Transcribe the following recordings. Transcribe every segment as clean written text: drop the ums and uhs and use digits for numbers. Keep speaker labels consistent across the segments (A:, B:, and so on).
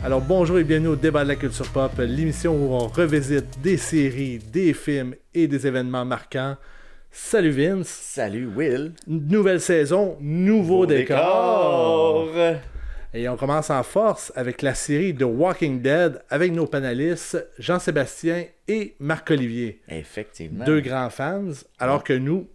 A: Alors bonjour et bienvenue au Débat de la culture pop, l'émission où on revisite des séries, des films et des événements marquants. Salut Vince.
B: Salut Will.
A: Nouvelle saison, nouveau décor. Et on commence en force avec la série The Walking Dead avec nos panélistes Jean-Sébastien et Marc-Olivier.
B: Effectivement.
A: Deux grands fans, alors que nous,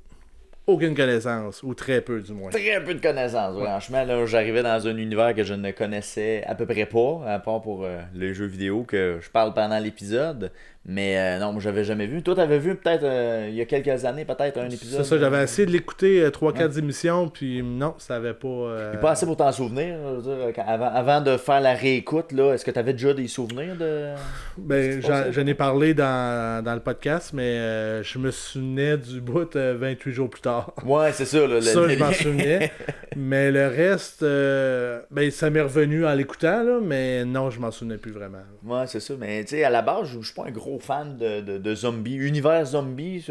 A: aucune connaissance, ou très peu du moins.
B: Très peu de connaissances. Ouais. Franchement, là, j'arrivais dans un univers que je ne connaissais à peu près pas, à part pour les jeux vidéo que je parle pendant l'épisode. Mais non, moi, j'avais jamais vu. Toi, t'avais vu peut-être il y a quelques années, peut-être un épisode.
A: C'est ça, j'avais essayé de l'écouter 3-4 émissions, puis non, ça avait pas...
B: Il n'est pas assez pour t'en souvenir. Je veux dire, avant de faire la réécoute, là, est-ce que tu avais déjà des souvenirs de...
A: Ben, j'en ai parlé dans le podcast, mais je me souvenais du bout 28 jours plus tard.
B: Ouais, c'est ça. Là,
A: ça, je m'en souvenais. Mais le reste, ben, ça m'est revenu en l'écoutant, là, mais non, je m'en souvenais plus vraiment.
B: Ouais, c'est ça. Mais tu sais, à la base, je suis pas un gros fan de zombies. Univers zombie,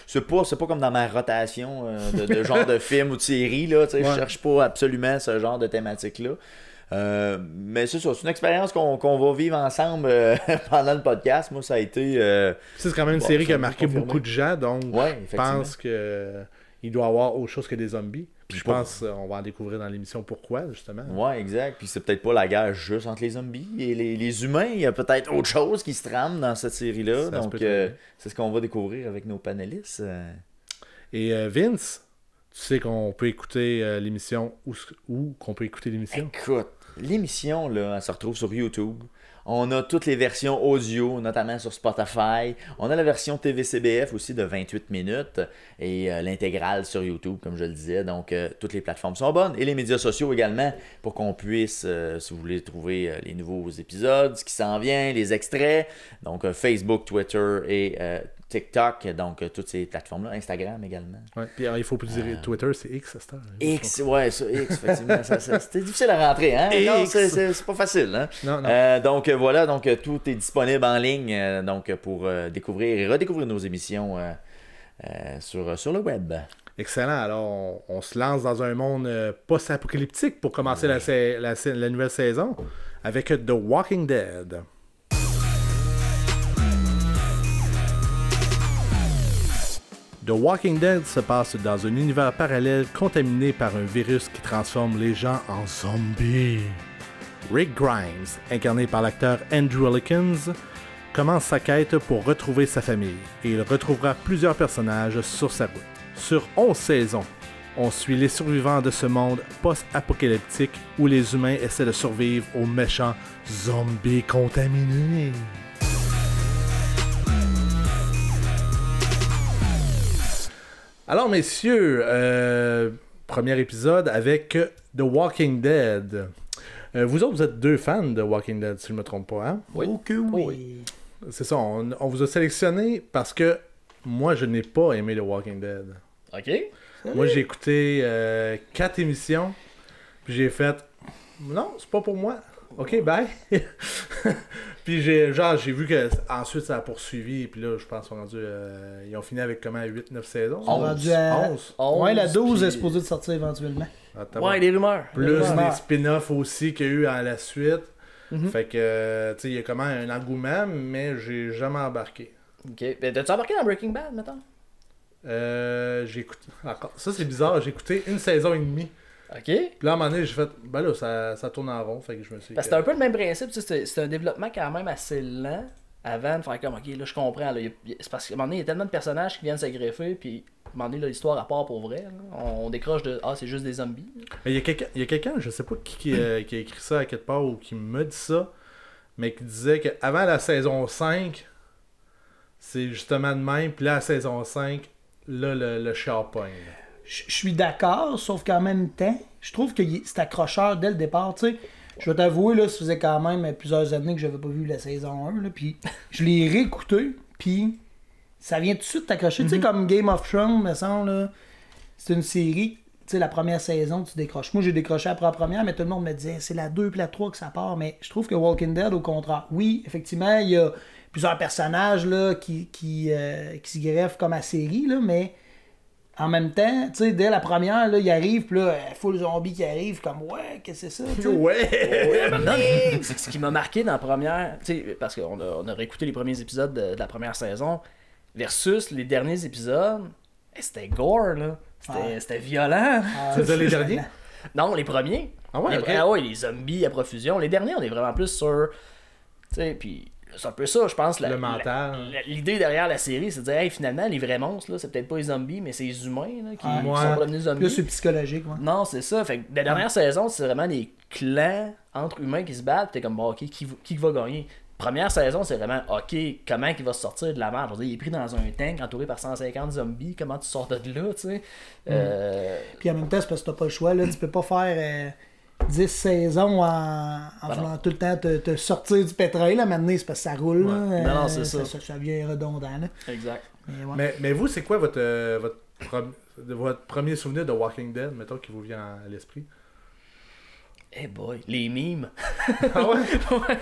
B: c'est pas comme dans ma rotation de genre de film ou de série. Là, ouais. Je cherche pas absolument ce genre de thématique-là. Mais c'est ça, c'est une expérience qu'on va vivre ensemble pendant le podcast. Moi, ça a été...
A: c'est quand même une série qui a marqué beaucoup de gens, donc je pense qu'il doit y avoir autre chose que des zombies. Puis je pense qu'on va en découvrir dans l'émission pourquoi, justement.
B: Ouais, exact. Puis c'est peut-être pas la guerre juste entre les zombies et les humains. Il y a peut-être autre chose qui se trame dans cette série-là. Donc, c'est ce qu'on va découvrir avec nos panélistes.
A: Et Vince, tu sais qu'on peut écouter l'émission où qu'on peut écouter l'émission?
B: Écoute, l'émission, là, elle se retrouve sur YouTube. On a toutes les versions audio, notamment sur Spotify. On a la version TVCBF aussi de 28 minutes et l'intégrale sur YouTube, comme je le disais. Donc, toutes les plateformes sont bonnes. Et les médias sociaux également, pour qu'on puisse, si vous voulez trouver les nouveaux épisodes, ce qui s'en vient, les extraits. Donc, Facebook, Twitter et TikTok, donc toutes ces plateformes-là, Instagram également.
A: Ouais, puis il faut plus dire Twitter, c'est X, c'est ça.
B: X, ouais, ça, X, effectivement. C'était difficile à rentrer, hein? Non, c'est pas facile, hein?
A: Non.
B: Donc voilà, donc tout est disponible en ligne donc pour découvrir et redécouvrir nos émissions sur le web.
A: Excellent. Alors, on se lance dans un monde post-apocalyptique pour commencer la nouvelle saison avec The Walking Dead. The Walking Dead se passe dans un univers parallèle contaminé par un virus qui transforme les gens en zombies. Rick Grimes, incarné par l'acteur Andrew Elkins, commence sa quête pour retrouver sa famille et il retrouvera plusieurs personnages sur sa route. Sur 11 saisons, on suit les survivants de ce monde post-apocalyptique où les humains essaient de survivre aux méchants zombies contaminés. Alors, messieurs, premier épisode avec The Walking Dead. Vous autres, vous êtes deux fans de Walking Dead, si je ne me trompe pas, hein?
B: Oui.
C: Ok, oui.
A: C'est ça, on vous a sélectionné parce que moi, je n'ai pas aimé The Walking Dead.
B: OK.
A: Moi, j'ai écouté 4 émissions, puis j'ai fait « Non, c'est pas pour moi. OK, bye. » Puis j'ai vu que ensuite ça a poursuivi, puis là, je pense qu'ils ont rendu... ils ont fini avec comment, 8-9 saisons?
C: 11. Ouais, la 12 est supposée de sortir éventuellement.
B: Ouais, des rumeurs.
A: Plus des spin-offs aussi qu'il y a eu à la suite. Fait que, tu sais, il y a comment un engouement, mais j'ai jamais embarqué.
D: OK. Ben, t'as-tu embarqué dans Breaking Bad, mettons?
A: J'ai écouté... Ça, c'est bizarre. J'ai écouté une saison et demie.
D: OK.
A: Puis là, à un moment donné, j'ai fait... Ben là, ça tourne en rond. Fait que je me suis...
D: Parce que c'est un peu le même principe. C'est un développement quand même assez lent avant de faire comme, OK, là, je comprends. Là, c'est parce qu'à un moment donné, il y a tellement de personnages qui viennent se greffer, puis à un moment donné, l'histoire à part pour vrai. Là. On décroche de, c'est juste des zombies.
A: Il y a quelqu'un, je sais pas qui a écrit ça à quelque part ou qui me dit ça, mais qui disait qu'avant la saison 5, c'est justement de même, puis là, la saison 5, là, le char pogne.
C: Je suis d'accord, sauf qu'en même temps, je trouve que c'est accrocheur dès le départ, tu sais. Je vais t'avouer, là, ça faisait quand même plusieurs années que j'avais pas vu la saison 1, là, puis je l'ai réécouté, puis ça vient tout de suite t'accrocher. Tu sais, comme Game of Thrones, me semble, là, c'est une série, tu sais, la première saison, tu décroches. Moi, j'ai décroché après la première, mais tout le monde me disait, c'est la 2 puis la 3 que ça part, mais je trouve que Walking Dead, au contraire, oui, effectivement, il y a plusieurs personnages, là, qui se greffent comme à série, là, mais... en même temps, tu sais, dès la première, là, il arrive, puis là, full zombie qui arrive, comme, ouais, qu'est-ce que c'est ça, tu sais?
A: Ouais!
D: Non, mais ce qui m'a marqué dans la première, tu sais, parce qu'on a réécouté les premiers épisodes de la première saison, versus les derniers épisodes, c'était gore, là. C'était violent.
A: Tu veux dire les derniers?
D: Non, les premiers.
A: Ah ouais, ok.
D: Ah ouais, les zombies à profusion. Les derniers, on est vraiment plus sur. Tu sais, puis c'est un peu ça, je pense.
A: Le mental.
D: L'idée derrière la série, c'est de dire, hey, finalement, les vrais monstres, là, c'est peut-être pas les zombies, mais c'est les humains là, qui
A: Ouais.
D: sont pas devenus zombies.
C: Plus c'est psychologique, ouais.
D: Non, c'est ça. Fait que la dernière saison, c'est vraiment des clans entre humains qui se battent. T'es comme, bon, ok, qui va gagner? Première saison, c'est vraiment, ok, comment il va se sortir de la merde? Je veux dire, il est pris dans un tank entouré par 150 zombies. Comment tu sors de là, tu sais?
C: Puis en même temps, c'est parce que t'as pas le choix, là. Tu peux pas faire 10 saisons en voulant tout le temps te sortir du pétrole, là. Maintenant, c'est parce que ça roule, là.
D: Non, c'est ça.
C: Ça devient redondant, là.
D: Exact.
C: Mais ouais.
A: Mais vous, c'est quoi votre premier souvenir de Walking Dead, mettons, qui vous vient à l'esprit?
D: Eh boy, les memes.
A: Ah ouais?
D: Ouais.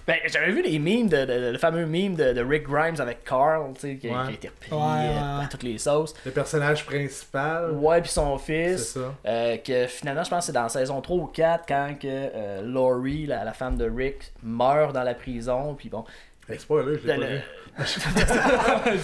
D: Ben, j'avais vu les memes, le fameux meme de Rick Grimes avec Carl, tu sais, qui a été repris à toutes les sauces.
A: Le personnage principal.
D: Ouais, puis son
A: C'est
D: fils.
A: ça.
D: Que finalement, je pense que c'est dans la saison 3 ou 4 quand que Laurie, la femme de Rick, meurt dans la prison. Puis bon.
A: Hey, spoiler, je l'ai pas vu.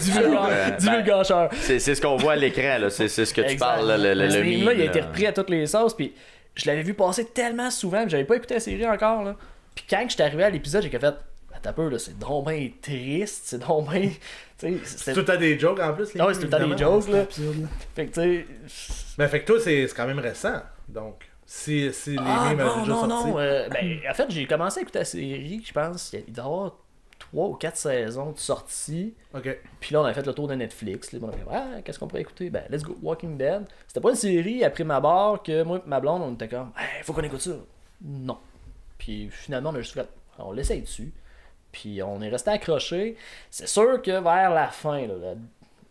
D: Du gâcheur.
B: C'est ce qu'on voit à l'écran, là. C'est ce que tu
D: Exact.
B: parles, là, le
D: Ce
B: meme,
D: meme-là, il a
B: là.
D: été repris à toutes les sauces. Puis je l'avais vu passer tellement souvent, puis j'avais pas écouté la série encore. Là. Puis quand je suis arrivé à l'épisode, j'ai fait. Attends un peu, là, c'est donc bien triste, c'est donc bien.
A: C'est tout le temps des jokes en plus.
D: Ah ouais, c'est tout le temps des jokes, là.
C: Épisode, là.
D: Fait que tu sais.
A: Mais fait que toi, c'est quand même récent. Donc, si les memes avaient déjà sorti.
D: Ben, en fait, j'ai commencé à écouter la série, je pense, il doit y avoir 3 ou 4 saisons de sortie.
A: Ok.
D: Puis là, on a fait le tour de Netflix. Là, on a fait, qu'est-ce qu'on pourrait écouter? Ben, let's go, Walking Dead. C'était pas une série après ma barre que moi et ma blonde, on était comme, hey, faut qu'on écoute ça. Non. Puis finalement, on a juste fait, on l'essaye dessus. Puis on est resté accroché. C'est sûr que vers la fin, là, la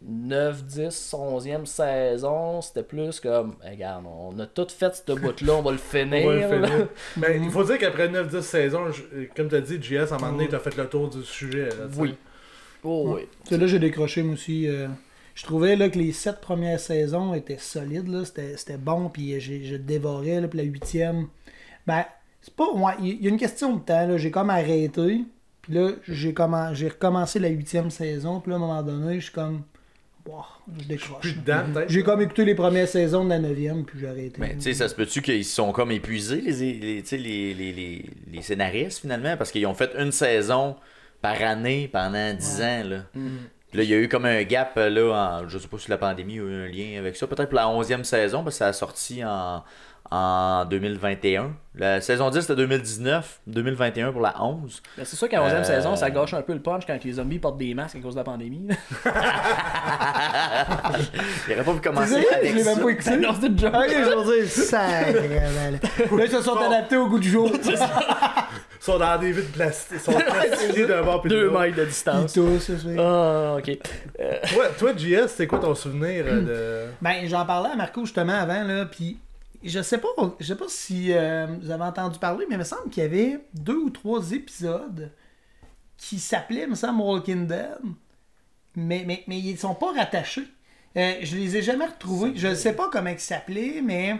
D: 9, 10, 11e saison, c'était plus comme, hey, regarde, on a tout fait ce bout-là, on va le finir.
A: On va le
D: là.
A: finir. Mais il faut dire qu'après 9-10 saisons, comme tu as dit, JS, à un moment donné, tu as fait le tour du sujet. Là, tu sais.
D: Oui. Oh, oui.
C: Tu sais, là, j'ai décroché, moi aussi. Je trouvais là, que les 7 premières saisons étaient solides, là. C'était bon, puis je dévorais, là, puis la 8e. Ben, c'est pas. Ouais, il y a une question de temps, là. J'ai comme arrêté, puis là, j'ai recommencé la 8e saison, puis là, à un moment donné, je suis comme. Wow, je décroche.
A: Plus dedans, peut-être.
C: J'ai comme écouté les premières saisons de la 9e, puis j'ai arrêté.
B: Mais tu sais, ça se peut-tu qu'ils sont comme épuisés, les scénaristes, finalement, parce qu'ils ont fait une saison par année pendant 10 ans, là. Puis là, il y a eu comme un gap, là, je sais pas si la pandémie a eu un lien avec ça, peut-être pour la 11e saison, parce que ça a sorti en 2021. La saison 10, c'était 2019, 2021 pour la 11.
D: Ben, c'est sûr qu'à la 11e saison, ça gâche un peu le punch quand les zombies portent des masques à cause de la pandémie.
B: Il aurait pas pu commencer
C: Je
B: avec
C: l'ai
B: ça.
C: même pas écouté.
D: Non, c'est une joke.
C: Ok, je veux dire, sacrément. Là, ils se sont adaptés au goût du jour.
A: Ils sont dans des vides plastiques. Ils sont plastifiés d'un bord puis de
D: 2
A: l'autre.
D: mètres de
C: Ils
D: distance.
C: tous, c'est ça.
D: Ah, ok.
A: Toi, JS, c'est quoi ton souvenir de.
C: Ben, j'en parlais à Marco justement avant, là, puis je sais pas si vous avez entendu parler, mais il me semble qu'il y avait 2 ou 3 épisodes qui s'appelaient, me semble, Walking Dead, mais ils sont pas rattachés. Je les ai jamais retrouvés. Je sais pas comment ils s'appelaient, mais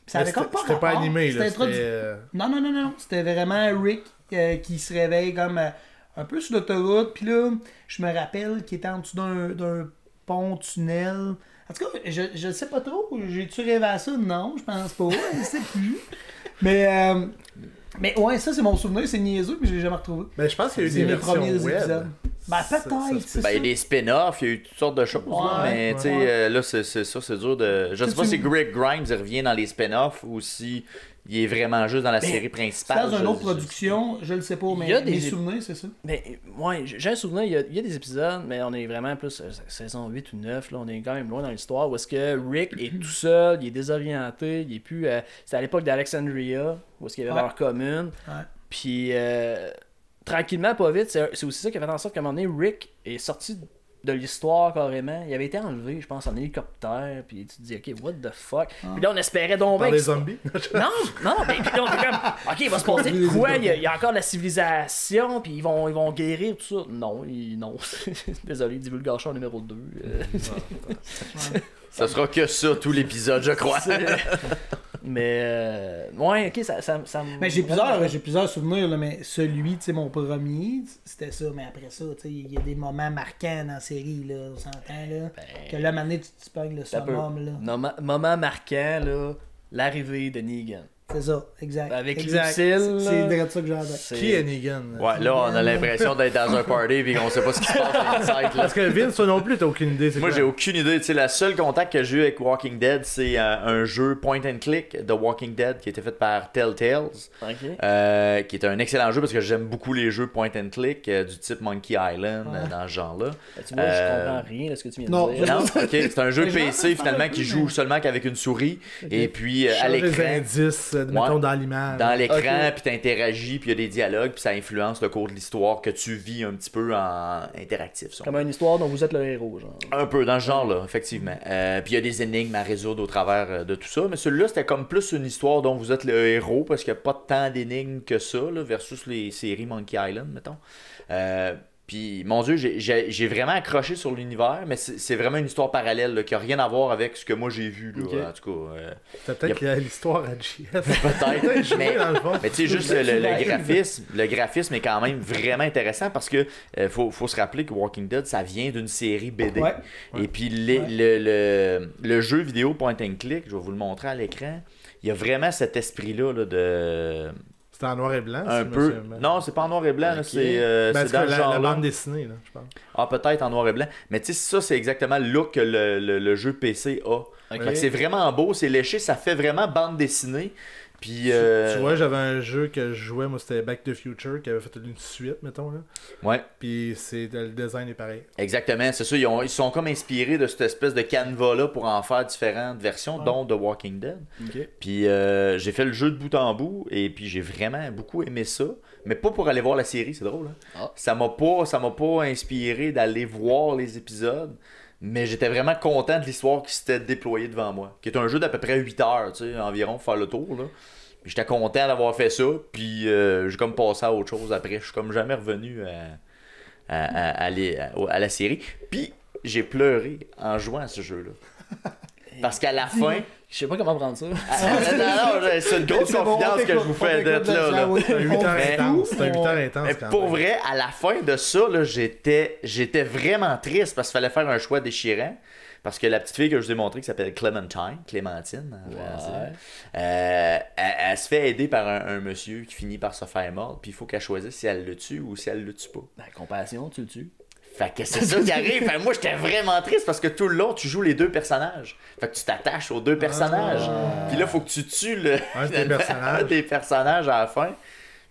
C: ça avait comme pas
A: C'était pas
C: rapport.
A: animé, là.
C: C'était Non. C'était vraiment Rick qui se réveille comme un peu sur l'autoroute, puis là, je me rappelle qu'il était en dessous d'un pont-tunnel. En tout cas, je sais pas trop. J'ai-tu rêvé à ça? Non, je pense pas. Je sais plus. Mais ouais, ça, c'est mon souvenir. C'est niaiseux, puis je l'ai jamais retrouvé.
A: Mais je pense qu'il y a eu
C: C'est
A: des
C: mes
A: versions
C: premiers
A: web.
C: épisodes. Ben, peut-être, c'est
B: Ben, il y a des spin-offs, il y a eu toutes sortes de choses, là, mais tu sais, là, c'est ça, c'est dur de. Je sais pas si Rick Grimes il revient dans les spin-offs ou si il est vraiment juste dans la série principale.
C: dans une autre production, je le sais pas, mais
D: Il y a des
C: mes souvenirs, c'est ça.
D: Mais, ouais, j'ai un souvenir, il y a des épisodes, mais on est vraiment plus saison 8 ou 9, là, on est quand même loin dans l'histoire, où est-ce que Rick est tout seul, il est désorienté, il est plus... c'était à l'époque d'Alexandria, où est-ce qu'il y avait leur commune, puis tranquillement, pas vite, c'est aussi ça qui a fait en sorte qu'à un moment donné, Rick est sorti de l'histoire carrément. Il avait été enlevé, je pense, en hélicoptère. Puis tu te dis, ok, what the fuck. Puis là, on espérait donc
A: Par
D: bien
A: des
D: que-
A: zombies.
D: Non, mais puis là, on était comme, ok, il va se passer de quoi? Il y a encore la civilisation, puis ils vont guérir, tout ça. Non, non. Désolé, divulgation numéro 2.
B: Ça sera que ça, tout l'épisode, je crois.
D: Mais, ouais, ok, ça me.
C: Mais j'ai plusieurs souvenirs, là, mais celui, tu sais, mon premier, c'était ça. Mais après ça, tu sais, il y a des moments marquants dans la série, là, on s'entend, là. Que là, maintenant, tu pognes le
D: Ça peut.
C: summum, là.
D: Moment marquant, là, l'arrivée de Negan.
C: C'est ça, exact.
D: Avec
C: exact.
D: Lucille,
C: C'est
D: là.
C: direct ça que j'entends.
A: Qui est Negan?
B: Ouais, là, on a l'impression d'être dans un party et qu'on sait pas ce qui se passe dans le site, là.
A: Parce que Vince, toi non plus, t'as aucune idée. C'est
B: Moi,
A: quoi?
B: j'ai aucune idée. Tu sais, la seule contact que j'ai eu avec Walking Dead, c'est un jeu point and click de Walking Dead qui a été fait par Telltales,
D: Ok.
B: qui est un excellent jeu parce que j'aime beaucoup les jeux point and click du type Monkey Island, dans ce genre-là.
D: Tu vois, je comprends rien de ce que tu viens
C: Non,
D: de dire.
B: Non, ok, c'est un jeu
C: Mais je m'en
B: PC
C: rappelle
B: finalement
C: un
B: qui
C: peu,
B: joue
C: mais-
B: seulement qu'avec une souris et puis à
A: Change les
B: l'écran.
A: indices, mettons, dans l'image.
B: Dans l'écran,
D: Ok.
B: puis t'interagis, puis il y a des dialogues, puis ça influence le cours de l'histoire que tu vis un petit peu en interactif. si on
D: Comme une histoire dont vous êtes le héros, genre.
B: Un peu dans ce genre-là, effectivement. Puis il y a des énigmes à résoudre au travers de tout ça. Mais celui-là, c'était comme plus une histoire dont vous êtes le héros, parce qu'il n'y a pas tant d'énigmes que ça, là, versus les séries Monkey Island, mettons. Puis, mon Dieu, j'ai vraiment accroché sur l'univers, mais c'est vraiment une histoire parallèle là, qui n'a rien à voir avec ce que moi j'ai vu. Là,
D: Ok.
B: En tout cas,
A: C'est peut-être l'histoire à JF.
B: peut-être. mais
A: dans le fond.
B: mais tu sais, juste le graphisme est quand même vraiment intéressant parce que faut se rappeler que Walking Dead, ça vient d'une série BD.
C: Ouais.
B: Et puis le jeu vidéo point and click, je vais vous le montrer à l'écran, il y a vraiment cet esprit-là là, de...
A: C'était en noir et blanc.
B: Un
A: si je me
B: peu...
A: souviens.
B: Non, c'est pas en noir et blanc, là,
D: Ok.
B: c'est
A: Ben,
B: dans le
A: la
B: genre
A: bande dessinée, là, je pense.
B: Ah, peut-être en noir et blanc. Mais tu sais, ça, c'est exactement le look que le jeu PC a. Fait que c'est vraiment beau, c'est léché, ça fait vraiment bande dessinée. Puis,
A: Tu vois, j'avais un jeu que je jouais, moi c'était Back to the Future, qui avait fait une suite, mettons. Là.
B: ouais,
A: Puis le design est pareil.
B: exactement, c'est ça. Ils sont comme inspirés de cette espèce de canevas-là pour en faire différentes versions, dont The Walking Dead.
D: Ok.
B: Puis j'ai fait le jeu de bout en bout, et puis j'ai vraiment beaucoup aimé ça. Mais pas pour aller voir la série, c'est drôle. Hein?
D: Ah.
B: Ça m'a pas inspiré d'aller voir les épisodes. Mais j'étais vraiment content de l'histoire qui s'était déployée devant moi. Qui est un jeu d'à peu près 8 heures, tu sais, environ, pour faire le tour. Là. Puis j'étais content d'avoir fait ça. Puis j'ai comme passé à autre chose après. Je suis comme jamais revenu à la série. Puis j'ai pleuré en jouant à ce jeu-là. Parce qu'à la fin...
D: Je sais pas comment prendre ça.
B: non, c'est une grosse
C: C'est bon,
B: confidence
C: on
B: que je vous fais
C: t'écoute,
B: d'être là.
C: ça, oui.
A: C'est un 8 heures
B: Mais-
A: intense. C'est un 8 heures intense
B: Mais
A: quand
B: pour
A: même.
B: vrai, à la fin de ça, là, j'étais vraiment triste parce qu'il fallait faire un choix déchirant. Parce que la petite fille que je vous ai montrée, qui s'appelle Clémentine, en français, elle se fait aider par un monsieur qui finit par se faire mordre. Puis il faut qu'elle choisisse si elle le tue ou si elle le tue pas.
D: La compassion, tu le tues.
B: Fait que c'est ça qui arrive. Fait que moi, j'étais vraiment triste parce que tout le long, tu joues les deux personnages. Fait que tu t'attaches aux deux personnages. Puis là, faut que tu tues
A: Un des personnages.
B: un des personnages à la fin.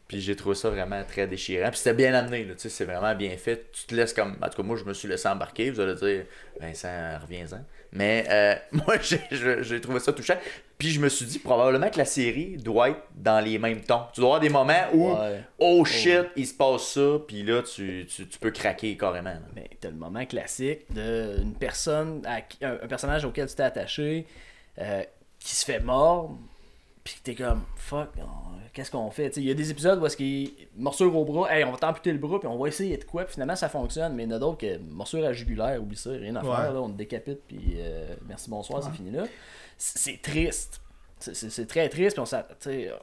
B: Puis j'ai trouvé ça vraiment très déchirant. Puis c'était bien amené, là, tu sais, c'est vraiment bien fait. Tu te laisses comme... En tout cas, moi, je me suis laissé embarquer. Vous allez dire, Vincent, reviens-en. Mais moi, j'ai trouvé ça touchant. Puis je me suis dit, probablement que la série doit être dans les mêmes tons. Tu dois avoir des moments où,
D: Ouais.
B: oh shit, il se passe ça. Puis là, tu peux craquer carrément. là.
D: Mais t'as le moment classique d'une personne, un personnage auquel tu t'es attaché, qui se fait mordre, pis t'es comme, fuck, qu'est-ce qu'on fait? Il y a des épisodes où est-ce qu'il morsure au bras, hey, on va t'amputer le bras, puis on va essayer de quoi, puis finalement ça fonctionne, mais il y en a d'autres que morsure à jugulaire, oublie ça, rien à
A: Ouais.
D: faire, là, on te décapite, puis merci, bonsoir, c'est fini là. C'est triste. C'est très triste, puis on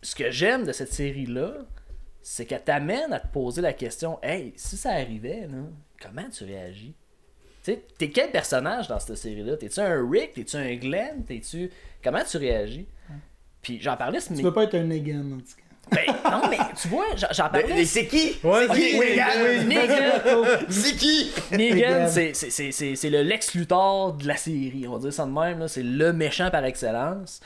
D: ce que j'aime de cette série-là, c'est qu'elle t'amène à te poser la question, hey, si ça arrivait, là, comment tu réagis? Tu sais, t'es quel personnage dans cette série-là? T'es-tu un Rick? T'es-tu un Glenn? Comment tu réagis? Puis j'en parlais ce
C: Tu peux pas être un Negan, en tout cas.
D: Ben, non, mais tu vois, j'en parlais.
B: Mais c'est qui?
A: Ouais,
B: C'est qui?
D: Negan,
B: C'est qui?
D: Negan, c'est le Lex Luthor de la série, on va dire ça de même. Là. C'est le méchant par excellence.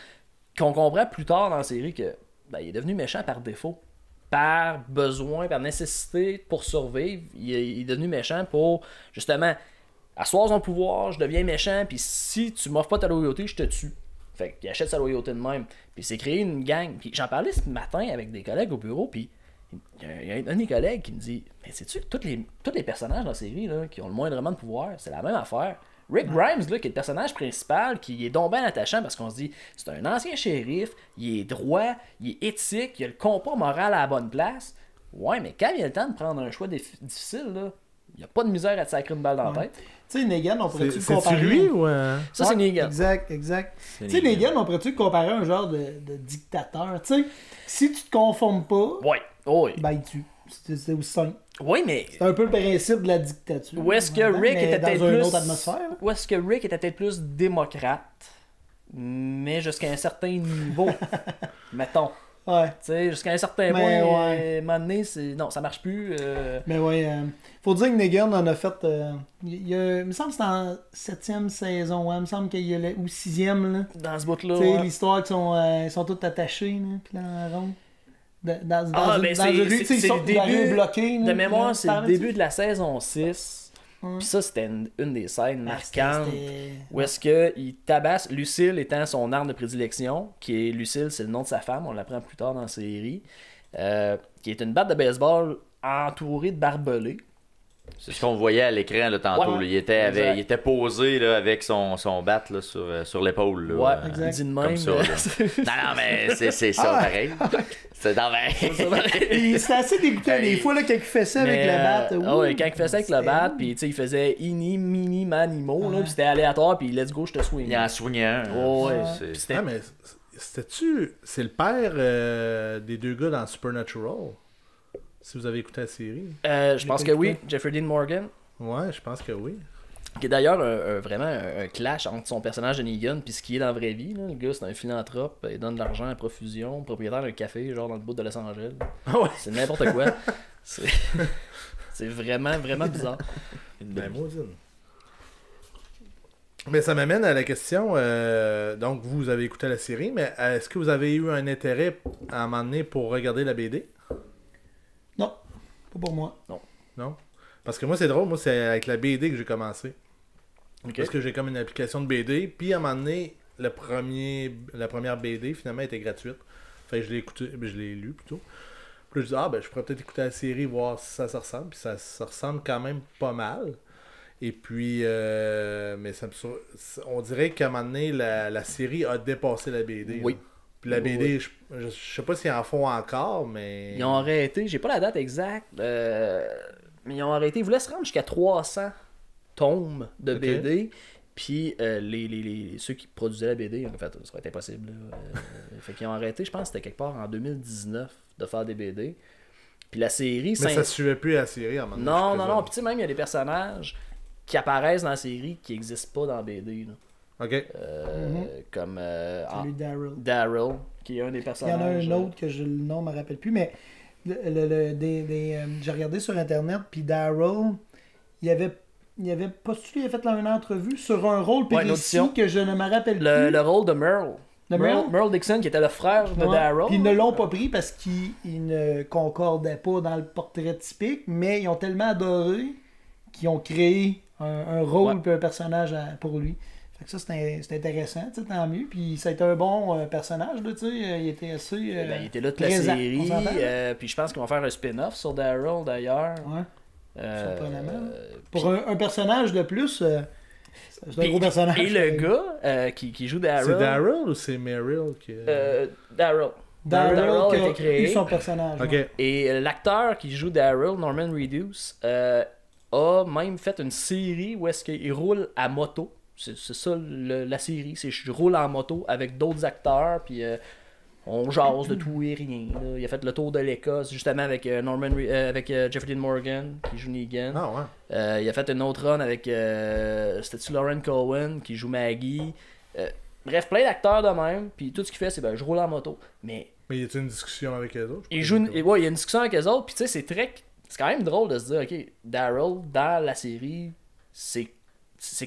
D: Qu'on comprend plus tard dans la série que ben, il est devenu méchant par défaut. Par besoin, par nécessité pour survivre. Il est devenu méchant pour, justement, asseoir son pouvoir, je deviens méchant, puis si tu m'offres pas ta loyauté, je te tue. Fait qu'il achète sa loyauté de même. Puis c'est créé une gang. Puis j'en parlais ce matin avec des collègues au bureau, puis Il y a un de mes collègues qui me dit, mais sais-tu que tous les personnages dans la série là, qui ont le moindrement de pouvoir, c'est la même affaire. Rick Grimes, là, qui est le personnage principal, qui est donc bien attachant parce qu'on se dit, c'est un ancien shérif, il est droit, il est éthique, il a le compas moral à la bonne place. Ouais, mais quand il y a le temps de prendre un choix difficile, là, il n'y a pas de misère à te sacrer une balle dans la tête.
C: Tu sais, Negan, on pourrait-tu le
A: C'est-tu
C: comparer...
A: lui ou...
D: Ça, c'est Negan.
C: Exact. Tu sais, Negan, on pourrait-tu le comparer à un genre de dictateur? Tu sais, si tu te conformes pas,
D: Ouais, oui.
C: ben il tue. C'est aussi simple.
D: Oui, mais
C: C'est un peu le principe de la dictature.
D: où est-ce que
C: en même temps,
D: Rick
C: mais
D: était
C: dans
D: peut-être
C: une
D: plus...
C: autre atmosphère.
D: Où est-ce que Rick était peut-être plus démocrate, mais jusqu'à un certain niveau, mettons.
C: Ouais.
D: Tu sais, jusqu'à un certain
C: Mais
D: point,
C: ouais.
D: à un moment donné, non, ça marche plus.
C: Mais ouais, faut dire que Negan en a fait. Il me semble que c'est en 7e saison, ouais, il me semble qu'il y a ou 6e. Là.
D: Dans ce bout-là.
C: Tu sais,
D: Ouais.
C: l'histoire qu'ils ils sont tous attachés, là, puis là, en rond. Dans
D: Ben,
C: une rue, tu sais, ils
D: c'est
C: sont
D: le début.
C: bloqués.
D: De mémoire, c'est le
C: début.
D: début de la saison 6.
C: Ouais.
D: Puis ça, c'était une des scènes
C: Ah,
D: marquantes.
C: c'était-
D: Où est-ce qu'il tabasse Lucille étant son arme de prédilection, qui est Lucille, c'est le nom de sa femme, on l'apprend plus tard dans la série, qui est une batte de baseball entourée de barbelés.
B: C'est ce qu'on voyait à l'écran là, tantôt.
D: Ouais.
B: Là.
D: Exact.
B: Il était posé là, avec son bat là, sur l'épaule. là.
D: Ouais,
C: exact.
D: dit de
B: Comme
D: même.
B: ça, là. Non, mais c'est ça, pareil. C'est dans
C: Puis c'était assez dégoûtant des fois là, quand il fait ça avec
D: Mais,
C: le bat.
D: ah ouais, quand il fait ça avec le
C: c'était-
D: bat, puis tu sais, il faisait ini, mini, manimo, là, puis c'était aléatoire, puis let's go, je te swing.
B: Il en soignait un.
D: Oh, ouais.
B: C'est-
D: Puis c'était-
A: Ah, mais c'était-tu... C'est le père des deux gars dans Supernatural? Si vous avez écouté la série.
D: je pense
C: pas
D: que oui,
C: écouté.
D: Jeffrey Dean Morgan.
A: Ouais, je pense que oui.
D: Qui est d'ailleurs vraiment un clash entre son personnage de Negan puis ce qui est dans la vraie vie. Là. Le gars, c'est un philanthrope, il donne de l'argent à profusion, propriétaire d'un café, genre dans le bout de Los Angeles.
A: Ah ouais?
D: C'est n'importe quoi. C'est c'est vraiment, vraiment bizarre.
A: Ben, maudine. Mais ça m'amène à la question, donc vous avez écouté la série, mais est-ce que vous avez eu un intérêt à un moment donné pour regarder la BD?
C: Non, pas pour moi.
A: Non? Parce que moi c'est drôle, moi c'est avec la BD que j'ai commencé.
D: Ok.
A: Parce que j'ai comme une application de BD, puis à un moment donné, la première BD finalement était gratuite. Fait que je l'ai écouté, je l'ai lu plutôt. Puis je dis, ah ben je pourrais peut-être écouter la série, voir si ça se ressemble, puis ça ressemble quand même pas mal. Et puis, mais on dirait qu'à un moment donné, la série a dépassé la BD.
D: Oui.
A: là. Puis la BD, je sais pas s'ils en font encore, mais...
D: Ils ont arrêté, j'ai pas la date exacte, mais ils ont arrêté. Ils voulaient se rendre jusqu'à 300 tomes de
A: Ok.
D: BD. Puis ceux qui produisaient la BD, en fait, ça aurait été impossible. Là. Fait qu'ils ont arrêté, je pense que c'était quelque part en 2019 de faire des BD. Puis la série...
A: Mais ça se suivait plus à la série à un moment donné,
D: Non,
A: je
D: non,
A: présume.
D: non. Puis tu sais, même il y a des personnages qui apparaissent dans la série qui n'existent pas dans la BD. Là.
A: Ok.
D: Comme
C: Celui de Daryl.
D: Daryl, qui est un des
C: Il y en
D: personnages.
C: a un autre que le nom ne me rappelle plus, mais j'ai regardé sur Internet, puis Daryl, il avait postulé, il a fait là, une entrevue sur un rôle
D: Ouais, une
C: précis
D: audition.
C: que je ne me rappelle
D: Le
C: plus.
D: rôle de Merle.
C: De Merle?
D: Merle Dixon, qui était le frère de
C: Ouais.
D: Daryl.
C: Puis ils ne l'ont pas pris parce qu'ils ne concordaient pas dans le portrait typique, mais ils ont tellement adoré qu'ils ont créé un rôle
D: Ouais.
C: puis un personnage pour lui. Fait que ça, c'était intéressant, tu sais, tant mieux. Puis ça a été un bon personnage, là, tu sais. Il était assez.
D: Ben, il était là toute la
C: présent. On
D: série.
C: s'entend,
D: Puis je pense qu'ils vont faire un spin-off sur Daryl d'ailleurs.
C: Ouais. Surprenamment.
D: Puis-
C: Pour un personnage de plus, c'est un
D: puis-
C: gros personnage.
D: Et le gars qui joue Daryl.
A: C'est Daryl ou c'est Meryl qui...
D: Daryl.
C: Daryl
D: Daryl
C: qui
D: a
C: a
D: été créé.
C: eu son personnage.
A: Ok.
C: ouais.
D: Et l'acteur qui joue Daryl, Norman Reedus, a même fait une série où est-ce qu'il roule à moto. C'est ça la série, c'est je roule en moto avec d'autres acteurs, puis on jase de tout et rien. Là. Il a fait le tour de l'Écosse, justement avec avec Jeffrey Dean Morgan, qui joue Negan.
A: Ah ouais.
D: Il a fait une autre run avec c'était-tu Lauren Cohen, qui joue Maggie. Bref, plein d'acteurs de même, puis tout ce qu'il fait, c'est ben je roule en moto. Mais
A: Mais y a-t-il une discussion avec les autres?
D: il joue il y a une discussion avec les autres, puis tu sais, c'est quand même drôle de se dire, ok, Daryl, dans la série, c'est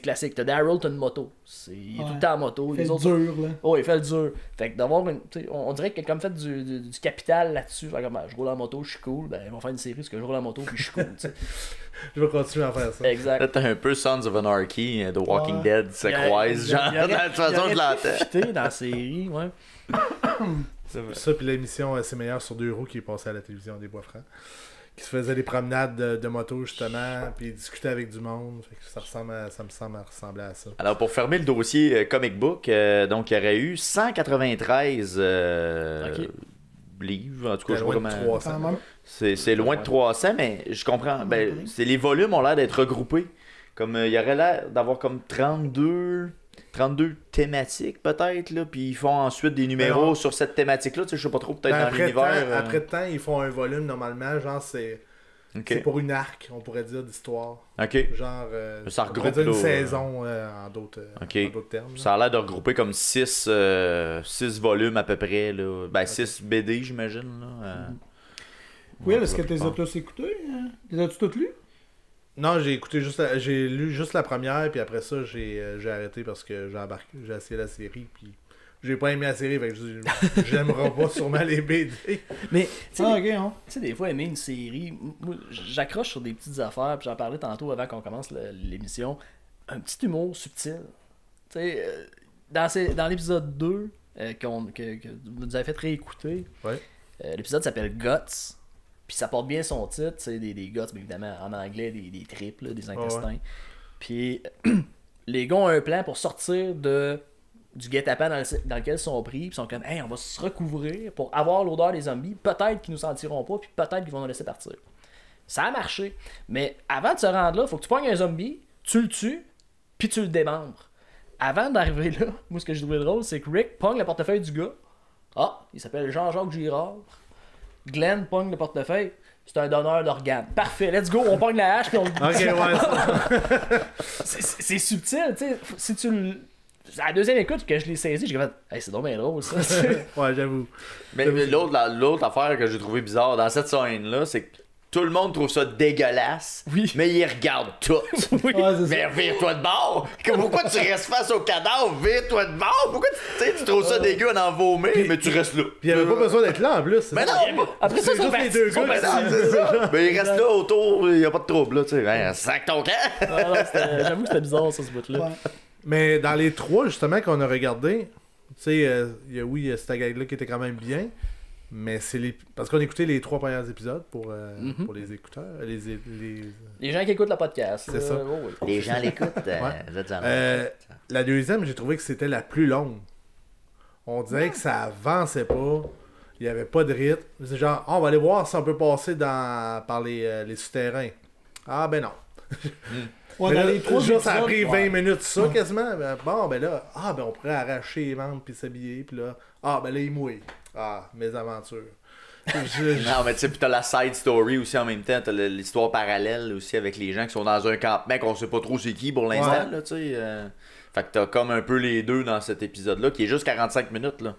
D: classique. T'as Daryl, t'as une moto. Il est tout le temps en moto.
C: Il fait
D: Les
C: le
D: autres.
C: dur, là.
D: Oh, il fait le dur. Fait que d'avoir une. On dirait qu'il a comme fait du capital là-dessus. Fait comme, ben, je roule en moto, je suis cool. Ben, ils vont faire une série parce que je roule en moto puis je suis cool. tu sais.
A: Je vais continuer à faire ça.
B: Là,
D: Exact.
B: t'as un peu Sons of Anarchy, The Walking
C: Ouais.
B: Dead se croisent. Genre, de toute façon, je l'entends.
D: Fité dans la série, ouais.
A: Ça, puis l'émission C'est meilleur sur 2 roues qui est passée à la télévision des Bois-Francs. Qui se faisait des promenades de moto, justement, puis discutait avec du monde. Fait que ça me semble ressembler à ça.
B: Alors, pour fermer le dossier comic book, donc il y aurait eu 193 livres, en tout cas, je sais pas
A: loin de
B: comment.
A: 300.
B: C'est loin de 300, mais je comprends. Ben, les volumes ont l'air d'être regroupés. Comme il y aurait l'air d'avoir comme 32 thématiques peut-être, là, puis ils font ensuite des numéros
A: Alors,
B: sur cette thématique-là, tu sais, je sais pas trop, peut-être dans
A: après
B: l'univers.
A: Après de temps, ils font un volume normalement, genre c'est pour une arc, on pourrait dire, d'histoire.
B: Ok.
A: Genre,
B: Ça
A: on pourrait
B: regroupe,
A: dire une
B: là,
A: saison en d'autres termes.
B: Ça a l'air de regrouper comme 6 volumes à peu près, là. Ben 6 BD, j'imagine. Là.
C: Will, est-ce que tu les as tous écoutés? Hein? Les as-tu tous lus?
A: Non, j'ai lu juste la première, puis après ça, j'ai arrêté parce que j'ai essayé la série, puis j'ai pas aimé la série, fait que j'aimerais pas sûrement les BD.
D: Mais, tu
C: Ah, ok, hein.
D: sais, des fois, aimer une série, moi, j'accroche sur des petites affaires, puis j'en parlais tantôt avant qu'on commence l'émission. Un petit humour subtil. Tu sais, dans l'épisode 2, que vous nous avez fait réécouter,
A: Ouais.
D: l'épisode s'appelle Guts. Puis ça porte bien son titre, c'est des guts, mais évidemment en anglais, des tripes, là, des intestins.
A: Ouais.
D: Puis les gars ont un plan pour sortir du guet-apens dans lequel ils sont pris. Puis ils sont comme, hey, on va se recouvrir pour avoir l'odeur des zombies. Peut-être qu'ils nous sentiront pas, puis peut-être qu'ils vont nous laisser partir. Ça a marché. Mais avant de se rendre là, il faut que tu pognes un zombie, tu le tues, puis tu le démembres. Avant d'arriver là, moi ce que j'ai trouvé drôle, c'est que Rick pogne le portefeuille du gars. Ah, il s'appelle Jean-Jacques Girard. Glenn pogne le portefeuille, c'est un donneur d'organes. Parfait, let's go, on pogne la hache puis on le c'est subtil, tu sais. Si tu le. C'est la deuxième écoute que je l'ai saisi, j'ai fait, hey, c'est donc bien drôle ça.
A: Ouais, j'avoue.
B: Mais l'autre affaire que j'ai trouvé bizarre dans cette scène-là, c'est que tout le monde trouve ça dégueulasse,
D: Oui.
B: mais ils regardent tout.
C: Ouais, c'est
B: Mais
C: ça.
B: vire-toi de bord! Pourquoi tu restes face au cadavre? Vire-toi de bord! Pourquoi tu trouves ça dégueu en vomir, mais tu restes là?
A: Puis il avait pas besoin d'être là en plus.
B: Mais non!
D: Après ça,
A: C'est
D: ils sont
A: juste les
D: partis.
A: deux
D: Ils sont
A: gars qui
D: partis.
B: Non, c'est ça! Mais il reste là autour, il n'y a pas de trouble, là, tu sais. Ben, sac ton camp!
D: Ah, non, j'avoue que c'était bizarre ça, ce bout-là.
C: Ouais.
A: Mais dans les 3, justement, qu'on a regardé, tu sais, il y a cette gag-là qui était quand même bien. Mais c'est parce qu'on écoutait les 3 premiers épisodes pour les écouteurs.
D: Les gens qui écoutent le podcast.
A: C'est ça.
D: Oh, oui.
B: Les gens l'écoutent.
A: La deuxième, j'ai trouvé que c'était la plus longue. On dirait que ça avançait pas. Il n'y avait pas de rythme. C'est genre, on va aller voir si on peut passer par les souterrains. Ah ben non.
C: Ouais,
A: Mais
C: dans
A: là,
C: les 3
A: juste, ça a pris
C: épisodes,
A: 20 minutes ça quasiment. Ben, bon, ben là, on pourrait arracher les membres puis s'habiller. Puis là, ben là, il mouille. Ah, mes aventures.
B: Non, mais tu sais, puis t'as la side story aussi en même temps. T'as l'histoire parallèle aussi avec les gens qui sont dans un campement qu'on sait pas trop c'est qui pour l'instant,
A: Ouais.
B: là, tu sais. Fait que t'as comme un peu les deux dans cet épisode-là, qui est juste 45 minutes, là.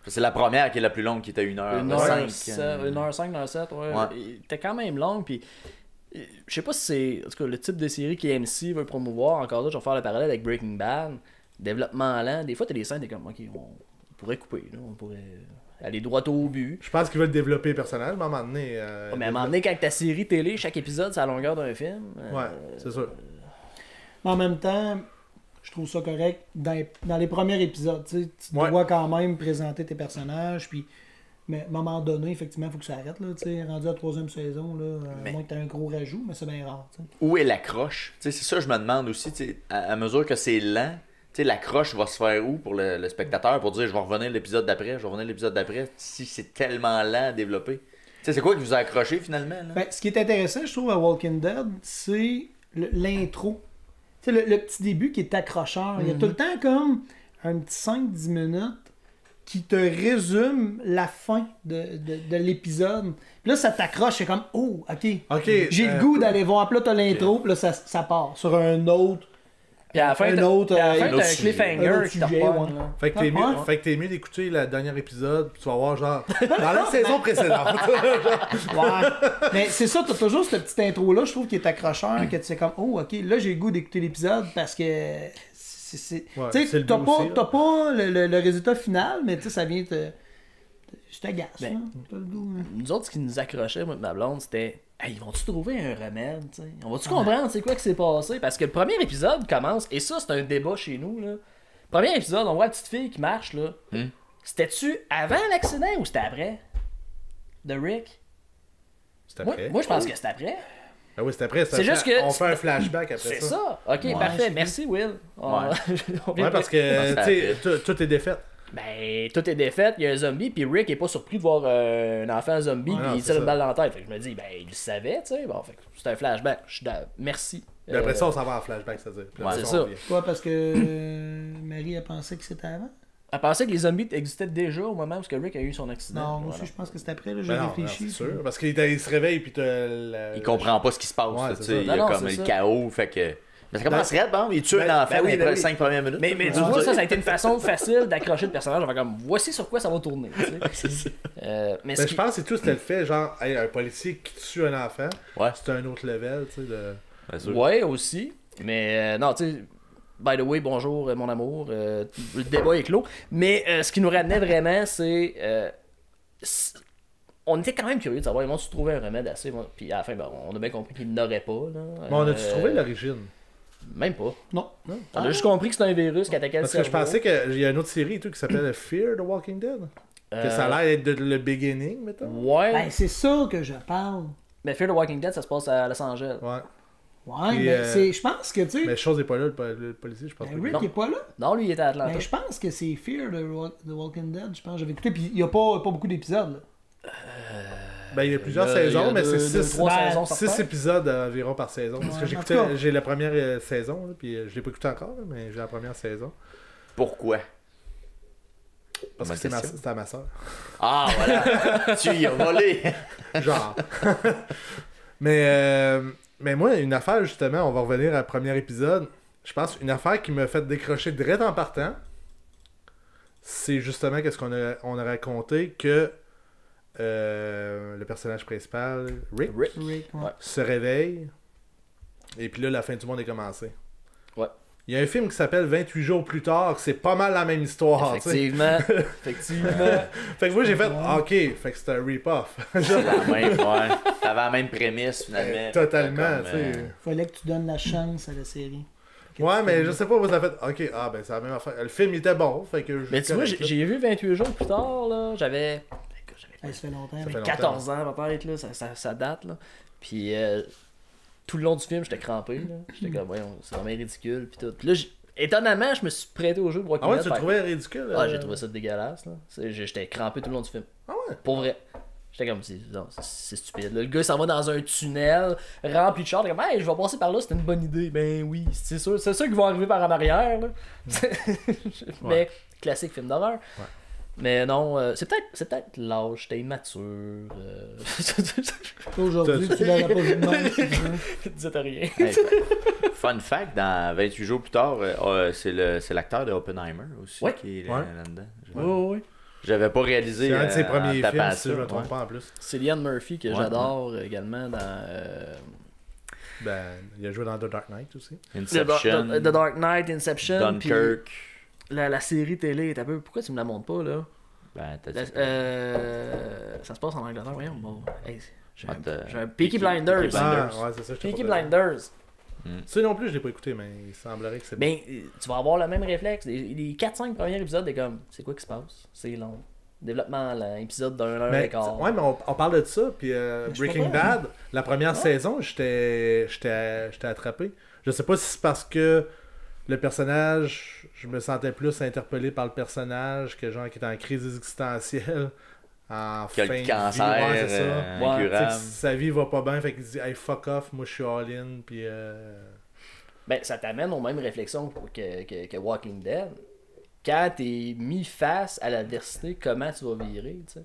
B: C'est la première qui est la plus longue, qui était 1h05.
D: 1h05 dans le 7, ouais. T'es quand même long, puis je sais pas si c'est en tout cas, le type de série qu'AMC veut promouvoir. Encore là, je vais faire le parallèle avec Breaking Bad. Développement lent. Des fois, t'as des scènes, t'es comme, ok, on pourrait couper, là. On pourrait aller droit au but.
A: Je pense qu'ils veulent développer le personnage, mais à un moment donné.
D: Mais à un moment donné, quand ta série télé, chaque épisode, c'est à la longueur d'un film.
A: Ouais, c'est sûr.
C: Mais en même temps, je trouve ça correct dans les premiers épisodes. Tu
A: Ouais.
C: dois quand même présenter tes personnages. Puis, mais à un moment donné, effectivement, il faut que ça arrête. Là, rendu à la 3e saison, là, à moins que tu aies un gros rajout, mais c'est bien rare. T'sais.
B: Où est l'accroche? Tu sais, c'est ça, je me demande aussi, tu sais, à mesure que c'est lent, tu sais, l'accroche va se faire où pour le spectateur pour dire je vais revenir l'épisode d'après, si c'est tellement lent à développer? Tu sais, c'est quoi qui vous a accroché finalement? Là?
C: Ben, ce qui est intéressant, je trouve, à Walking Dead, c'est l'intro. Tu sais, le petit début qui est accrocheur. Il y a tout le temps comme un petit 5-10 minutes qui te résume la fin de l'épisode. Puis là, ça t'accroche, c'est comme, oh, ok. J'ai le goût d'aller voir. Puis là, t'as l'intro, puis là, ça part sur un autre.
D: Puis à la fin,
C: Un autre,
D: t'as
C: un
D: un
C: autre
B: sujet.
D: cliffhanger
C: Un autre
D: qui te
C: sujet,
D: repogne,
C: ouais.
D: là.
A: Fait que t'es mieux d'écouter le dernier épisode, puis tu vas voir genre dans la saison précédente.
C: Ouais. Mais c'est ça, t'as toujours cette petite intro-là, je trouve, qui est accrocheur, que tu sais comme, oh, ok, là, j'ai le goût d'écouter l'épisode parce que.
A: Ouais,
C: Tu
A: c'est
C: sais,
A: le
C: t'as
A: but
C: pas,
A: aussi,
C: t'as pas le résultat final, mais tu sais, ça vient te. Je t'agace,
D: Ben,
C: hein. T'as le goût, hein.
D: Nous autres, ce qui nous accrochait, moi et ma blonde, c'était hey, ils vont-tu trouver un remède, t'sais? On va-tu comprendre c'est quoi qui s'est passé? Parce que le premier épisode commence, et ça, c'est un débat chez nous, là. Premier épisode, on voit la petite fille qui marche, là. C'était-tu avant l'accident ou c'était après? De Rick?
A: C'est
D: Moi,
A: après.
D: moi je pense que c'était après.
A: Ah oui, c'est après.
D: C'est juste que-
A: On fait un flashback après
D: C'est
A: ça.
D: ça. Ok,
C: Ouais,
D: parfait.
C: c'est-
D: Merci, Will. On vient
A: Ouais,
D: de-
A: parce que,
B: pense
A: tu sais, tout est défait.
D: Ben, tout est défait, il y a un zombie, puis Rick est pas surpris de voir un enfant zombie,
A: Ouais,
D: puis
A: non,
D: il
A: c'est
D: tire une
A: ça.
D: balle dans la tête. Fait que je me dis, ben, il le savait, tu sais. Bon, fait que c'est un flashback. Merci.
A: Mais après ça, on s'en va en flashback, c'est-à-dire. Puis
B: Ouais,
A: après
D: c'est
A: on
D: ça.
A: revient.
C: Ouais, parce que Marie a pensé que c'était avant.
D: Elle pensait que les zombies existaient déjà au moment où Rick a eu son accident.
C: Non, moi
D: Voilà.
C: aussi, je pense que c'est après. Là, j'ai
A: Ben non,
C: réfléchi.
A: non, c'est sûr. Parce qu'il se réveille, puis
B: Il comprend pas ce qui se passe.
A: Ouais,
B: là,
A: c'est
B: tu sais,
A: ça.
B: il y a
D: Non, non,
B: comme
D: c'est
B: le
D: ça.
B: chaos. Fait que. Mais ça commence raide, bon, il tue un enfant
D: ben oui,
B: dans
D: ben
B: les
D: oui.
B: 5 premières minutes.
D: Mais tu vois, ça a été une façon facile d'accrocher le personnage. On va comme, voici sur quoi ça va tourner. Tu sais.
B: C'est ça.
D: Mais
A: Ben, je pense que c'est tout, c'était le fait, genre, hey, un policier qui tue un enfant,
B: Ouais,
A: c'est un autre level, tu sais, de...
B: c'est sûr.
D: Ouais, aussi. Mais non, tu sais, by the way, bonjour mon amour. Le débat est clos. Mais ce qui nous ramenait vraiment, c'est. On était quand même curieux de savoir, ils ont-tu trouvé un remède assez. Puis à la fin, ben, on a bien compris qu'ils n'auraient pas. Là.
A: Mais on a-tu trouvé l'origine?
D: Même pas.
C: Non.
D: On a juste compris que c'était un virus qui attaquait le
A: Parce que je
D: cerveau.
A: pensais qu'il y a une autre série et tout qui s'appelle Fear the Walking Dead. Que ça a l'air d'être le beginning, mettons.
D: Ouais.
C: Ben, c'est ça que je parle.
D: Mais Fear the Walking Dead, ça se passe à Los Angeles.
A: Ouais.
C: Ouais,
A: Puis,
C: mais c'est. Je pense que, tu sais.
A: Mais chose n'est pas là, le policier, je pense
C: Ben,
A: pas.
C: Rick
D: Non.
C: est pas là.
D: Non, lui, il était à Atlanta.
C: Ben, je pense que c'est Fear the Walking Dead. Je pense j'avais écouté. Puis il y a pas beaucoup d'épisodes. Là.
A: Ben, il y a plusieurs
D: Il y a
A: saisons, mais
D: deux-
A: c'est
D: deux,
A: 6
D: trois saisons, ça repart.
A: épisodes environ par saison. Parce
C: Ouais,
A: que
C: en tout cas.
A: j'ai la première saison, là, puis je l'ai pas écouté encore, là, mais j'ai la première saison.
B: Pourquoi?
A: Parce que
B: Bonne question.
A: c'était à ma soeur.
B: Ah, voilà. Tu y as volé.
A: Genre. mais moi, une affaire, justement, on va revenir à premier épisode. Je pense une affaire qui m'a fait décrocher direct en partant, c'est justement qu'est-ce on a raconté que le personnage principal, Rick,
D: Rick.
C: Rick, ouais.
D: Ouais.
A: se réveille. Et puis là, la fin du monde est commencée.
D: Ouais.
A: Il y a un film qui s'appelle 28 jours plus tard, que c'est pas mal la même histoire. tu sais.
D: Effectivement. Effectivement.
A: Fait que moi, j'ai fait, ok, fait que c'est un rip-off.
B: C'est la même, ouais. T'avais la même prémisse, finalement.
A: Totalement,
B: Comme,
A: tu sais.
C: Fallait que tu donnes la chance à la série.
A: Ouais, mais je sais pas, vous avez fait, ok, ah ben c'est la même affaire. Le film était bon, fait que je
D: Mais tu vois, j'ai vu 28 jours plus tard, là. J'avais. Écoute, j'avais
C: Hey, ça fait longtemps.
A: Ça
C: mais-
A: fait longtemps.
D: 14 ans peut-être, là, ça date, là. Puis tout le long du film, j'étais crampé, là. J'étais comme, voyons, c'est vraiment ridicule, puis tout. Puis là, étonnamment, je me suis prêté au jeu pour
A: Ah ouais, tu le trouvais ridicule?
D: Ah, j'ai trouvé ça dégueulasse, là. J'étais crampé tout le long du film.
A: Ah ouais?
D: Pour vrai. J'étais comme, non, c'est stupide. Là, le gars, il s'en va dans un tunnel rempli de chars. T'es comme, hey, je vais passer par là, c'était une bonne idée. Ben oui, c'est sûr qu'ils vont arriver par en arrière, là. Mais, classique film d'horreur.
A: Ouais.
D: Mais non, c'est peut-être l'âge, j'étais immature.
C: Aujourd'hui, tu l'aurais pas vu de même.
D: Disais rien.
B: Hey, fun fact, dans 28 jours plus tard, c'est l'acteur de Oppenheimer aussi
D: Ouais.
B: qui est
A: Ouais.
B: là-dedans.
D: Oui.
B: J'avais pas réalisé.
A: C'est un de ses
B: en
A: premiers
B: tapant
A: films,
B: ça,
A: si je me
B: ouais.
A: trompe pas en plus.
D: C'est Cillian Murphy que
B: Ouais,
D: j'adore également dans
A: Ben, il a joué dans The Dark Knight aussi.
B: Inception,
D: The Dark Knight, Inception. puis
B: Dunkirk.
D: la série télé est un peu. Pourquoi tu me la montres pas, là?
B: Ben, t'as
D: La-
B: dit-
D: ça se passe en Angleterre, voyons. Bon, hey, j'ai
B: Ah,
D: un Peaky Blinders.
B: Peaky
A: Ah,
B: Blinders.
A: ouais, c'est ça, je t'ai
D: Peaky
A: pas dit.
D: Blinders.
A: Ça non plus, je l'ai pas écouté, mais il semblerait que c'est bon.
D: Ben, tu vas avoir le même réflexe. Les 4-5 premiers épisodes, t'es comme, c'est quoi qui se passe? C'est long. Développement, l'épisode d'un heure et quart.
A: Ouais, mais on parle de ça, puis
C: je
A: Breaking
C: comprends.
A: Bad, la première saison, j'étais attrapé. Je sais pas si c'est parce que le personnage, je me sentais plus interpellé par le personnage que genre qui était en crise existentielle, en
B: Qui a
A: fin
B: le
A: de
B: cancer
A: vie, ouais, c'est ça.
D: Ouais,
A: Tu sais que
B: incurable.
A: sa vie va pas bien, fait qu'il dit hey fuck off, moi je suis all in, puis
D: Ben, ça t'amène aux mêmes réflexions que Walking Dead. Quand t'es mis face à l'adversité, comment tu vas virer, tu sais.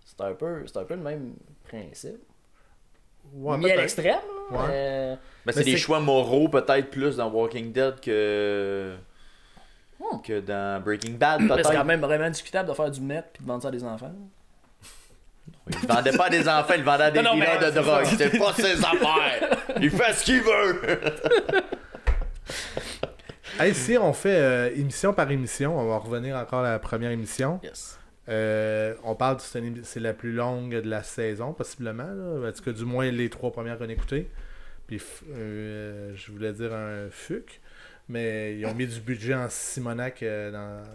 D: C'est un peu le même principe.
A: ouais,
D: mis à
A: peut-être.
D: l'extrême, là,
A: Ouais.
D: mais-
B: Ben, c'est
A: Mais
B: des
A: c'est-
B: choix moraux peut-être plus dans Walking Dead que
D: Hmm.
B: que dans Breaking Bad
D: mais c'est
B: peut-être.
D: quand même vraiment discutable de faire du meth puis de vendre ça à des enfants.
B: Il vendait pas à des enfants, il vendait à des
D: Non, non,
B: dealers
D: mais
B: de drogue. C'est pas ses affaires. Il fait ce qu'il veut.
A: Hey, si on fait émission par émission, on va revenir encore à la première émission.
D: Yes.
A: On parle c'est la plus longue de la saison, possiblement. Là. En tout cas, du moins les 3 premières qu'on a écoutées. Puis, je voulais dire un fuck. Mais ils ont mis du budget en Simonac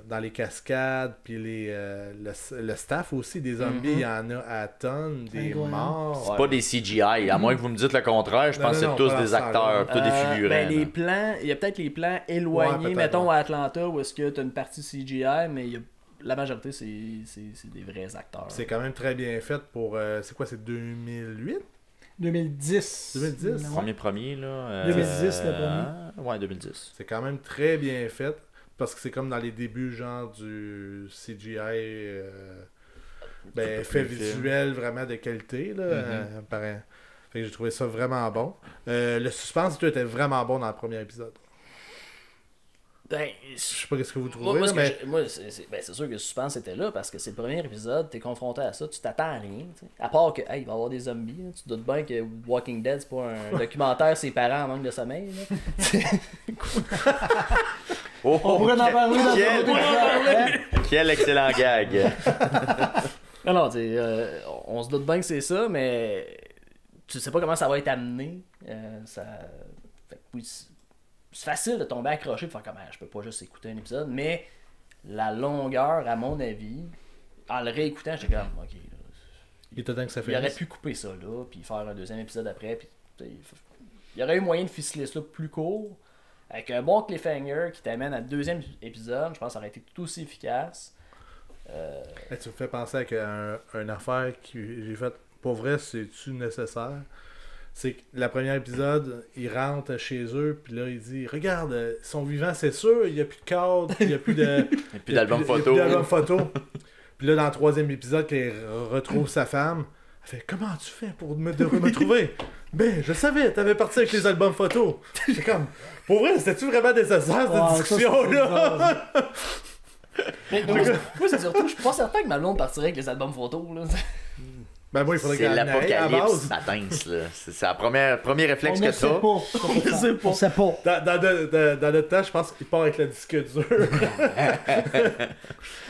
A: dans les cascades, puis le staff aussi, des zombies, il y en a à tonnes, des
C: Incroyable.
A: morts.
B: C'est pas des CGI, à moins que vous me dites le contraire, je
A: Non,
B: pense que
A: non,
B: c'est tous
A: pas
B: des
A: dans ce
B: acteurs, tous des figurants.
D: Ben, les
B: là.
D: plans, il y a peut-être les plans
A: Ouais,
D: éloignés,
A: peut-être,
D: mettons
A: ouais.
D: à Atlanta, où est-ce que tu as une partie CGI, mais la majorité, c'est des vrais acteurs.
A: C'est quand même très bien fait pour... c'est quoi, c'est 2008?
C: 2010.
A: 2010.
C: Ouais.
B: Premier, là.
C: 2010, le
B: premier. Ouais, 2010.
A: C'est quand même très bien fait, parce que c'est comme dans les débuts, genre, du CGI... effet
B: plus film.
A: visuel vraiment de qualité, là. Fait que j'ai trouvé ça vraiment bon. Le suspense, tout était vraiment bon dans le premier épisode.
D: Ben,
A: Je sais pas ce que vous trouvez,
D: moi,
A: là, mais...
D: c'est sûr que le suspense était là parce que c'est le premier épisode, t'es confronté à ça, tu t'attends à rien. T'sais. À part que, hey, il va y avoir des zombies, là. Tu te doutes bien que Walking Dead, c'est pas un documentaire, ses parents en manque de sommeil. Là.
B: Oh,
C: On pourrait en parler dans
B: quel,
C: un autre épisode, hein?
B: quel excellent gag.
D: Non, on se doute bien que c'est ça, mais tu sais pas comment ça va être amené. Fait que oui, c'est facile de tomber accroché et de faire comme je peux pas juste écouter un épisode, mais la longueur, à mon avis, en le réécoutant, j'étais comme ok. Là,
A: Il était temps que ça
D: il aurait
A: finisse.
D: pu couper ça là, puis faire un deuxième épisode après, puis il y aurait eu moyen de ficeler ça plus court. Avec un bon cliffhanger qui t'amène à le deuxième épisode, je pense que ça aurait été tout aussi efficace.
A: Hey, tu me fais penser à une affaire que j'ai faite. Pour vrai, c'est-tu nécessaire? C'est que le premier épisode, ils rentrent chez eux, puis là, il dit regarde, ils sont vivants, c'est sûr, il n'y a plus de cadre, il n'y a plus de.
B: Et puis d'album photo.
A: Il y a plus d'album photo. Puis là, dans le troisième épisode, quand il retrouve sa femme, elle fait comment tu fais pour me trouver? Ben, je savais, t'avais parti avec les albums photos. C'est comme, pour vrai, c'était-tu vraiment nécessaire cette
C: Ouais, ça,
A: discussion-là?
D: Mais moi, c'est surtout, je suis pas certain que ma blonde partirait avec les albums photos. Là.
A: Ben, moi, il faudrait
B: C'est
A: qu'elle en aille à la
B: l'apocalypse
A: base.
B: matin, là. C'est le premier réflexe
C: On ne
B: que
C: sait
B: t'as.
C: pas. On sait pas.
A: Dans notre temps, je pense qu'il part avec le disque dur.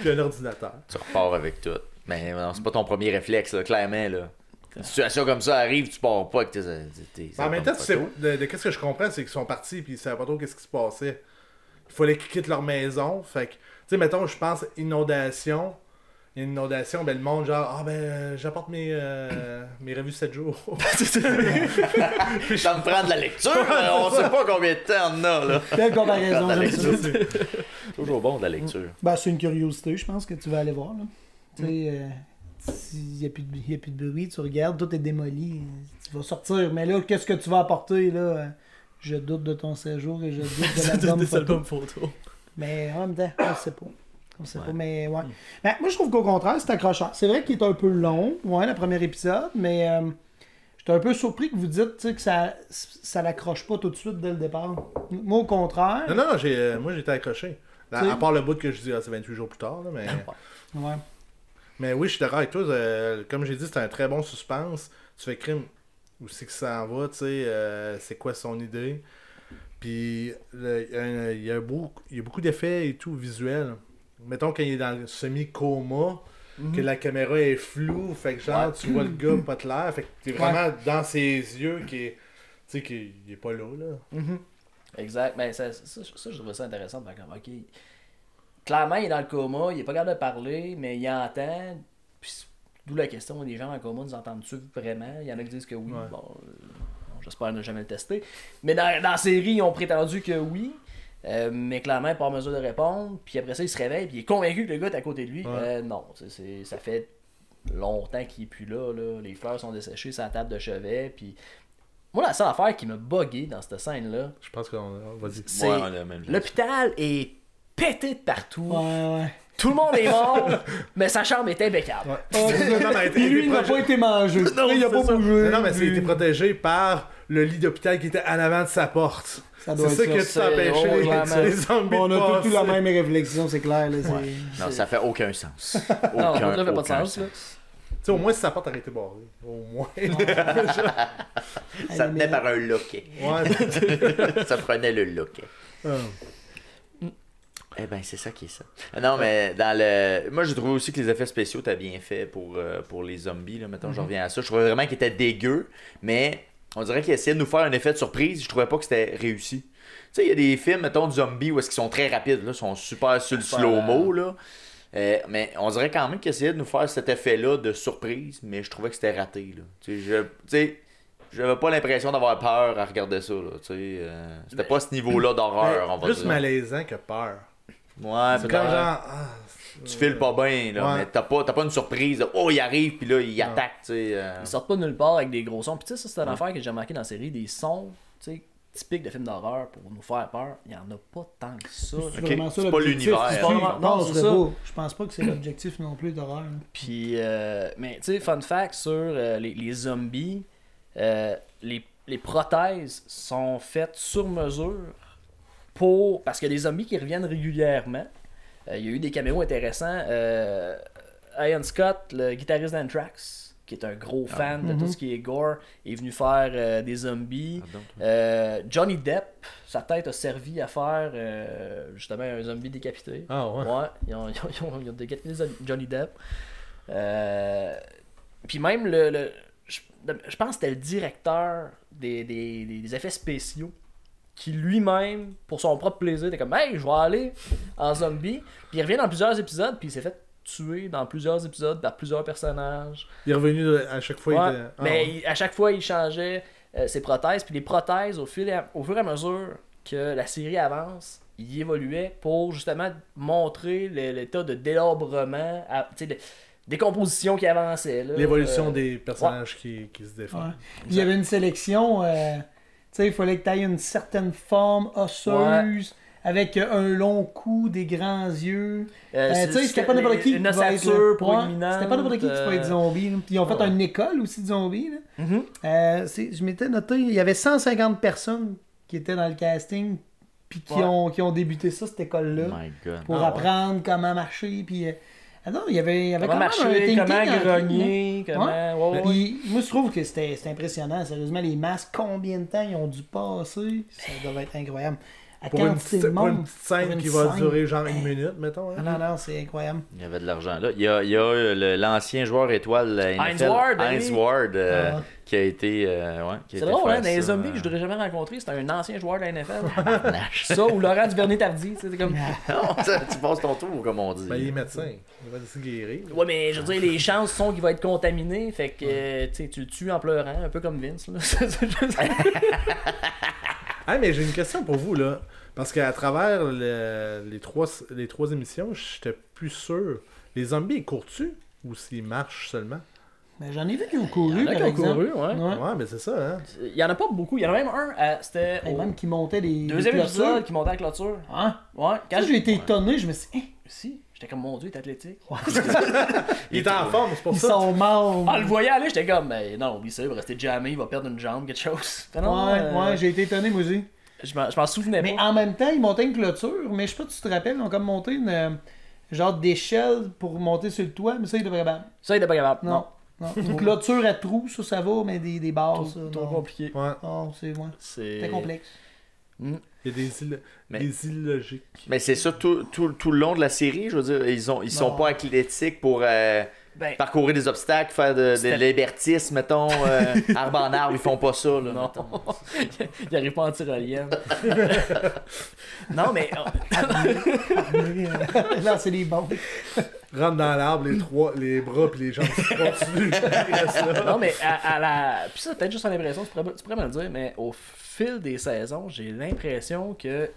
A: Puis un ordinateur.
B: Tu repars avec tout. Mais non, c'est pas ton premier réflexe, là, clairement. Là. Une situation comme ça arrive, tu pars pas avec tes
A: En même temps,
B: albums
A: tu sais,
B: photos.
A: de qu'est-ce que je comprends, c'est qu'ils sont partis puis ils savaient pas trop qu'est-ce qui se passait. Il fallait qu'ils quittent leur maison. Fait que, tu sais, mettons, je pense, inondation. Une inondation, ben le monde, genre, j'apporte mes revues 7 jours.
B: Ça me prend de la lecture, on sait pas combien de temps on a, là.
C: Quelle comparaison,
B: La
C: j'aime ça.
B: lecture. Toujours bon de la lecture.
C: Ben, c'est une curiosité, je pense, que tu vas aller voir. Là. Tu sais, s'il n'y a plus de bruit, tu regardes, tout est démoli, tu vas sortir. Mais là, qu'est-ce que tu vas apporter, là? Je doute de ton séjour et je doute de l'album photo.
D: photos.
C: Mais en même temps, on sait pas. On sait pas, mais ouais. Ben, moi, je trouve qu'au contraire, c'est accrocheur. C'est vrai qu'il est un peu long, ouais, le premier épisode, mais j'étais un peu surpris que vous dites tu sais, que ça l'accroche pas tout de suite dès le départ. Moi, au contraire.
A: Non, moi, j'étais accroché. À part le bout que je dis, c'est 28 jours plus tard, là, mais...
C: Ouais.
A: Mais oui, je suis d'accord avec toi. Comme j'ai dit, c'est un très bon suspense. Tu fais crime. Où c'est que ça en va, tu sais, c'est quoi son idée. Puis, il y a beaucoup d'effets et tout visuels. Mettons quand il est dans le semi-coma, que la caméra est floue, fait que genre, tu vois le gars pas clair, fait que t'es vraiment dans ses yeux qui est... Tu sais, qu'il est pas là, là.
D: Exact. Ben, ça, je trouvais ça intéressant. Ben, comme, ok. Clairement, il est dans le coma, il est pas capable de parler, mais il entend. Puis, d'où la question, des gens dans le coma nous entendent-tu vraiment? Il y en a qui disent que oui.
A: Ouais.
D: Bon, j'espère ne jamais le tester. Mais dans la série, ils ont prétendu que oui. Mais clairement, pas en mesure de répondre. Puis après ça, il se réveille, puis il est convaincu que le gars est à côté de lui.
A: Ouais.
D: Non, ça fait longtemps qu'il est plus là, là. Les fleurs sont desséchées sur la table de chevet. Puis moi, la seule affaire qui m'a bugué dans cette scène-là,
A: Je pense qu'on va dire.
D: c'est
B: Ouais, on a même chose.
D: l'hôpital est pété de partout.
C: Ouais.
D: Tout le monde est mort, mais sa chambre est impeccable.
A: Ouais.
C: Oh,
A: Non, mais
C: et lui, il n'a pas été mangé.
A: Non,
C: il a pas
A: c'est ça.
C: bougé.
A: Non, mais c'est été protégé par le lit d'hôpital qui était en avant de sa porte.
C: Ça doit
A: C'est
C: être
A: ça
C: ça.
A: que tu
D: C'est-
A: t'empêchais
D: clairement.
A: les zombies
C: Bon, on
A: de
C: a tous eu la
A: passer.
C: même réflexion, c'est clair. Là,
B: Non, ça fait aucun sens.
D: Non,
B: Aucun,
D: ça fait pas de
B: aucun
D: sens. Là.
A: Tu sais, au moins, si sa porte aurait été barrée. Au moins.
B: Ça tenait par un loquet.
A: Ouais.
B: Ça prenait le loquet.
A: Ah.
B: Eh ben, c'est ça qui est ça. Non, mais dans le. Moi, j'ai trouvé aussi que les effets spéciaux étaient bien faits pour les zombies. Là. Mettons, je reviens à ça. Je trouvais vraiment qu'ils étaient dégueux, mais on dirait qu'ils essayaient de nous faire un effet de surprise. Je trouvais pas que c'était réussi. sais, il y a des films, mettons, de zombies où est-ce qu'ils sont très rapides, là, sont super sur le slow-mo, là. Mais on dirait quand même qu'ils essayaient de nous faire cet effet-là de surprise, mais je trouvais que c'était raté, là. Tu sais, j'avais pas l'impression d'avoir peur à regarder ça, là, tu sais. C'était pas ce niveau-là d'horreur, on va
A: Plus
B: dire.
A: malaisant que peur.
B: Ouais,
A: C'est
B: peut-être.
A: comme genre.
B: Tu files pas bien, là,
A: Ouais.
B: mais t'as pas une surprise, là. Oh, il arrive, puis là, il attaque, tu sais.
D: Ils sortent pas de nulle part avec des gros sons. Puis tu sais, ça c'est une affaire que j'ai remarqué dans la série, des sons, tu sais, typiques de films d'horreur pour nous faire peur. Il y en a pas tant que ça. là.
C: C'est vraiment ça
B: c'est pas
C: l'objectif.
B: l'univers.
C: C'est
B: C'est
C: pas
D: pas
C: vraiment-
D: vraiment- non,
C: je
D: c'est
C: pense
D: ça.
C: pas. Je pense pas que c'est l'objectif non plus d'horreur. là.
D: Puis, mais tu sais, fun fact sur les zombies, les prothèses sont faites sur mesure parce qu'il y a des zombies qui reviennent régulièrement. Il y a eu des caméos intéressants. Ian Scott, le guitariste d'Anthrax, qui est un gros fan de tout ce qui est gore, est venu faire des zombies. Johnny Depp, sa tête a servi à faire justement un zombie décapité.
A: Ah ouais.
D: Ouais, ils ont décapité Johnny Depp. Puis même je pense que c'était le directeur des effets spéciaux qui lui-même, pour son propre plaisir, était comme « Hey, je vais aller en zombie ». Puis il revient dans plusieurs épisodes, puis il s'est fait tuer dans plusieurs épisodes par plusieurs personnages.
A: Il est revenu à chaque fois.
D: Ouais,
A: il était...
D: mais à chaque fois, il changeait ses prothèses. Puis les prothèses, au fur et à mesure que la série avance, il évoluait pour justement montrer l'état de délabrement, tu sais, de décomposition qui avançait. là.
A: L'évolution des personnages qui se défendent.
C: Ouais. Il y avait une sélection. Tu sais, il fallait que tu aies une certaine forme osseuse. Avec un long cou, des grands yeux. Tu sais, c'était pas n'importe qui.
D: Une
C: qui va être
D: ossature
C: là. Ouais,
D: proéminente.
C: C'était pas n'importe qui peut être zombie. là. Puis ils ont fait une école aussi de zombies. Là. Je m'étais noté, il y avait 150 personnes qui étaient dans le casting. Puis qui ont débuté ça, cette école-là.
B: My God.
C: Pour apprendre comment marcher. Puis. Non, il y avait
D: Comment
C: quand même un
D: marcher,
C: thinking
D: comment
C: en-
D: grogner, comment... Ouais.
C: Puis, moi, je trouve que c'était impressionnant. Sérieusement, les masques, combien de temps ils ont dû passer, ça devait être incroyable. À
A: Pour une
C: quantité
A: petite
C: de monde,
A: pour une petite scène
C: pour une
A: qui va
C: scène.
A: durer genre une minute, mettons.
C: Ah
A: hein.
C: non, c'est incroyable.
B: Il y avait de l'argent là. Il y a l'ancien joueur étoile de la NFL,
D: Hines Ward, ben
B: Hines
D: oui.
B: Ward,
C: Ah.
B: qui a été. Qui a
D: C'est
B: été
D: drôle,
B: faire
D: hein, dans les
B: ça,
D: zombies que je voudrais jamais rencontrer, c'est un ancien joueur de la NFL. Ça, ou Laurent Duvernay-Tardy, tu sais, c'est comme...
B: Non, tu passes ton tour, comme on dit.
A: Ben, il est médecin. Il va se guérir.
D: Ouais, mais je veux dire, les chances sont qu'il va être contaminé, fait que tu sais, tu le tues en pleurant, un peu comme Vince. Là.
A: Ah, mais j'ai une question pour vous, là. Parce qu'à travers les trois émissions, j'étais plus sûr. Les zombies, ils courent-tu? Ou s'ils marchent seulement?
C: Mais j'en ai vu qui ont couru,
D: Il y en a
C: par
D: qui ont
C: exemple.
D: couru, ouais.
A: Ouais, mais c'est ça, hein.
D: Il y en a pas beaucoup, il y en a même un, c'était
C: Et
D: au
C: même qui montaient des
D: deuxième
C: des
D: épisode
C: clôtures.
D: qui montait à la clôture.
C: Hein?
D: Ouais,
C: Quand j'ai été étonné, je me suis dit,
D: Si, j'étais comme, mon Dieu, il est athlétique.
A: Il est en forme, c'est pour
C: ils
A: ça.
C: sont morts.
D: Ah, le voyant aller, j'étais comme, mais non, oui, ça, il va rester jamais, il va perdre une jambe, quelque chose. Fait non,
C: Ouais, j'ai été étonné, moi aussi.
D: je m'en souvenais
C: Mais
D: pas.
C: en même temps, ils montaient une clôture, mais je sais pas si tu te rappelles, ils ont comme monté une genre d'échelle pour monter sur le toit, mais ça, il devrait pas.
D: Ça, il était pas capable.
C: Non. Non. Une clôture à trous, ça va, mais des barres, ça.
D: Trop
C: non.
D: compliqué.
A: Ouais.
C: Non, c'est
D: C'est
C: complexe.
A: Il y a
B: Mais-
A: des illogiques.
B: Mais c'est ça tout le long de la série, je veux dire, ils sont
C: Non.
B: pas athlétiques pour
D: Ben,
B: parcourir des obstacles, faire de
D: C'était-
B: l'hébertisme, mettons, arbre en arbre, ils font pas ça, là.
D: non.
B: mettons.
D: Il arrive pas en tyrolienne. Non, mais.
C: Là, c'est des bombes.
A: Rentre dans l'arbre, les bras puis les jambes continuent. Il reste là.
D: Non, mais à la. Puis ça, peut-être juste une impression, tu pourrais me le dire, mais au fil des saisons, j'ai l'impression que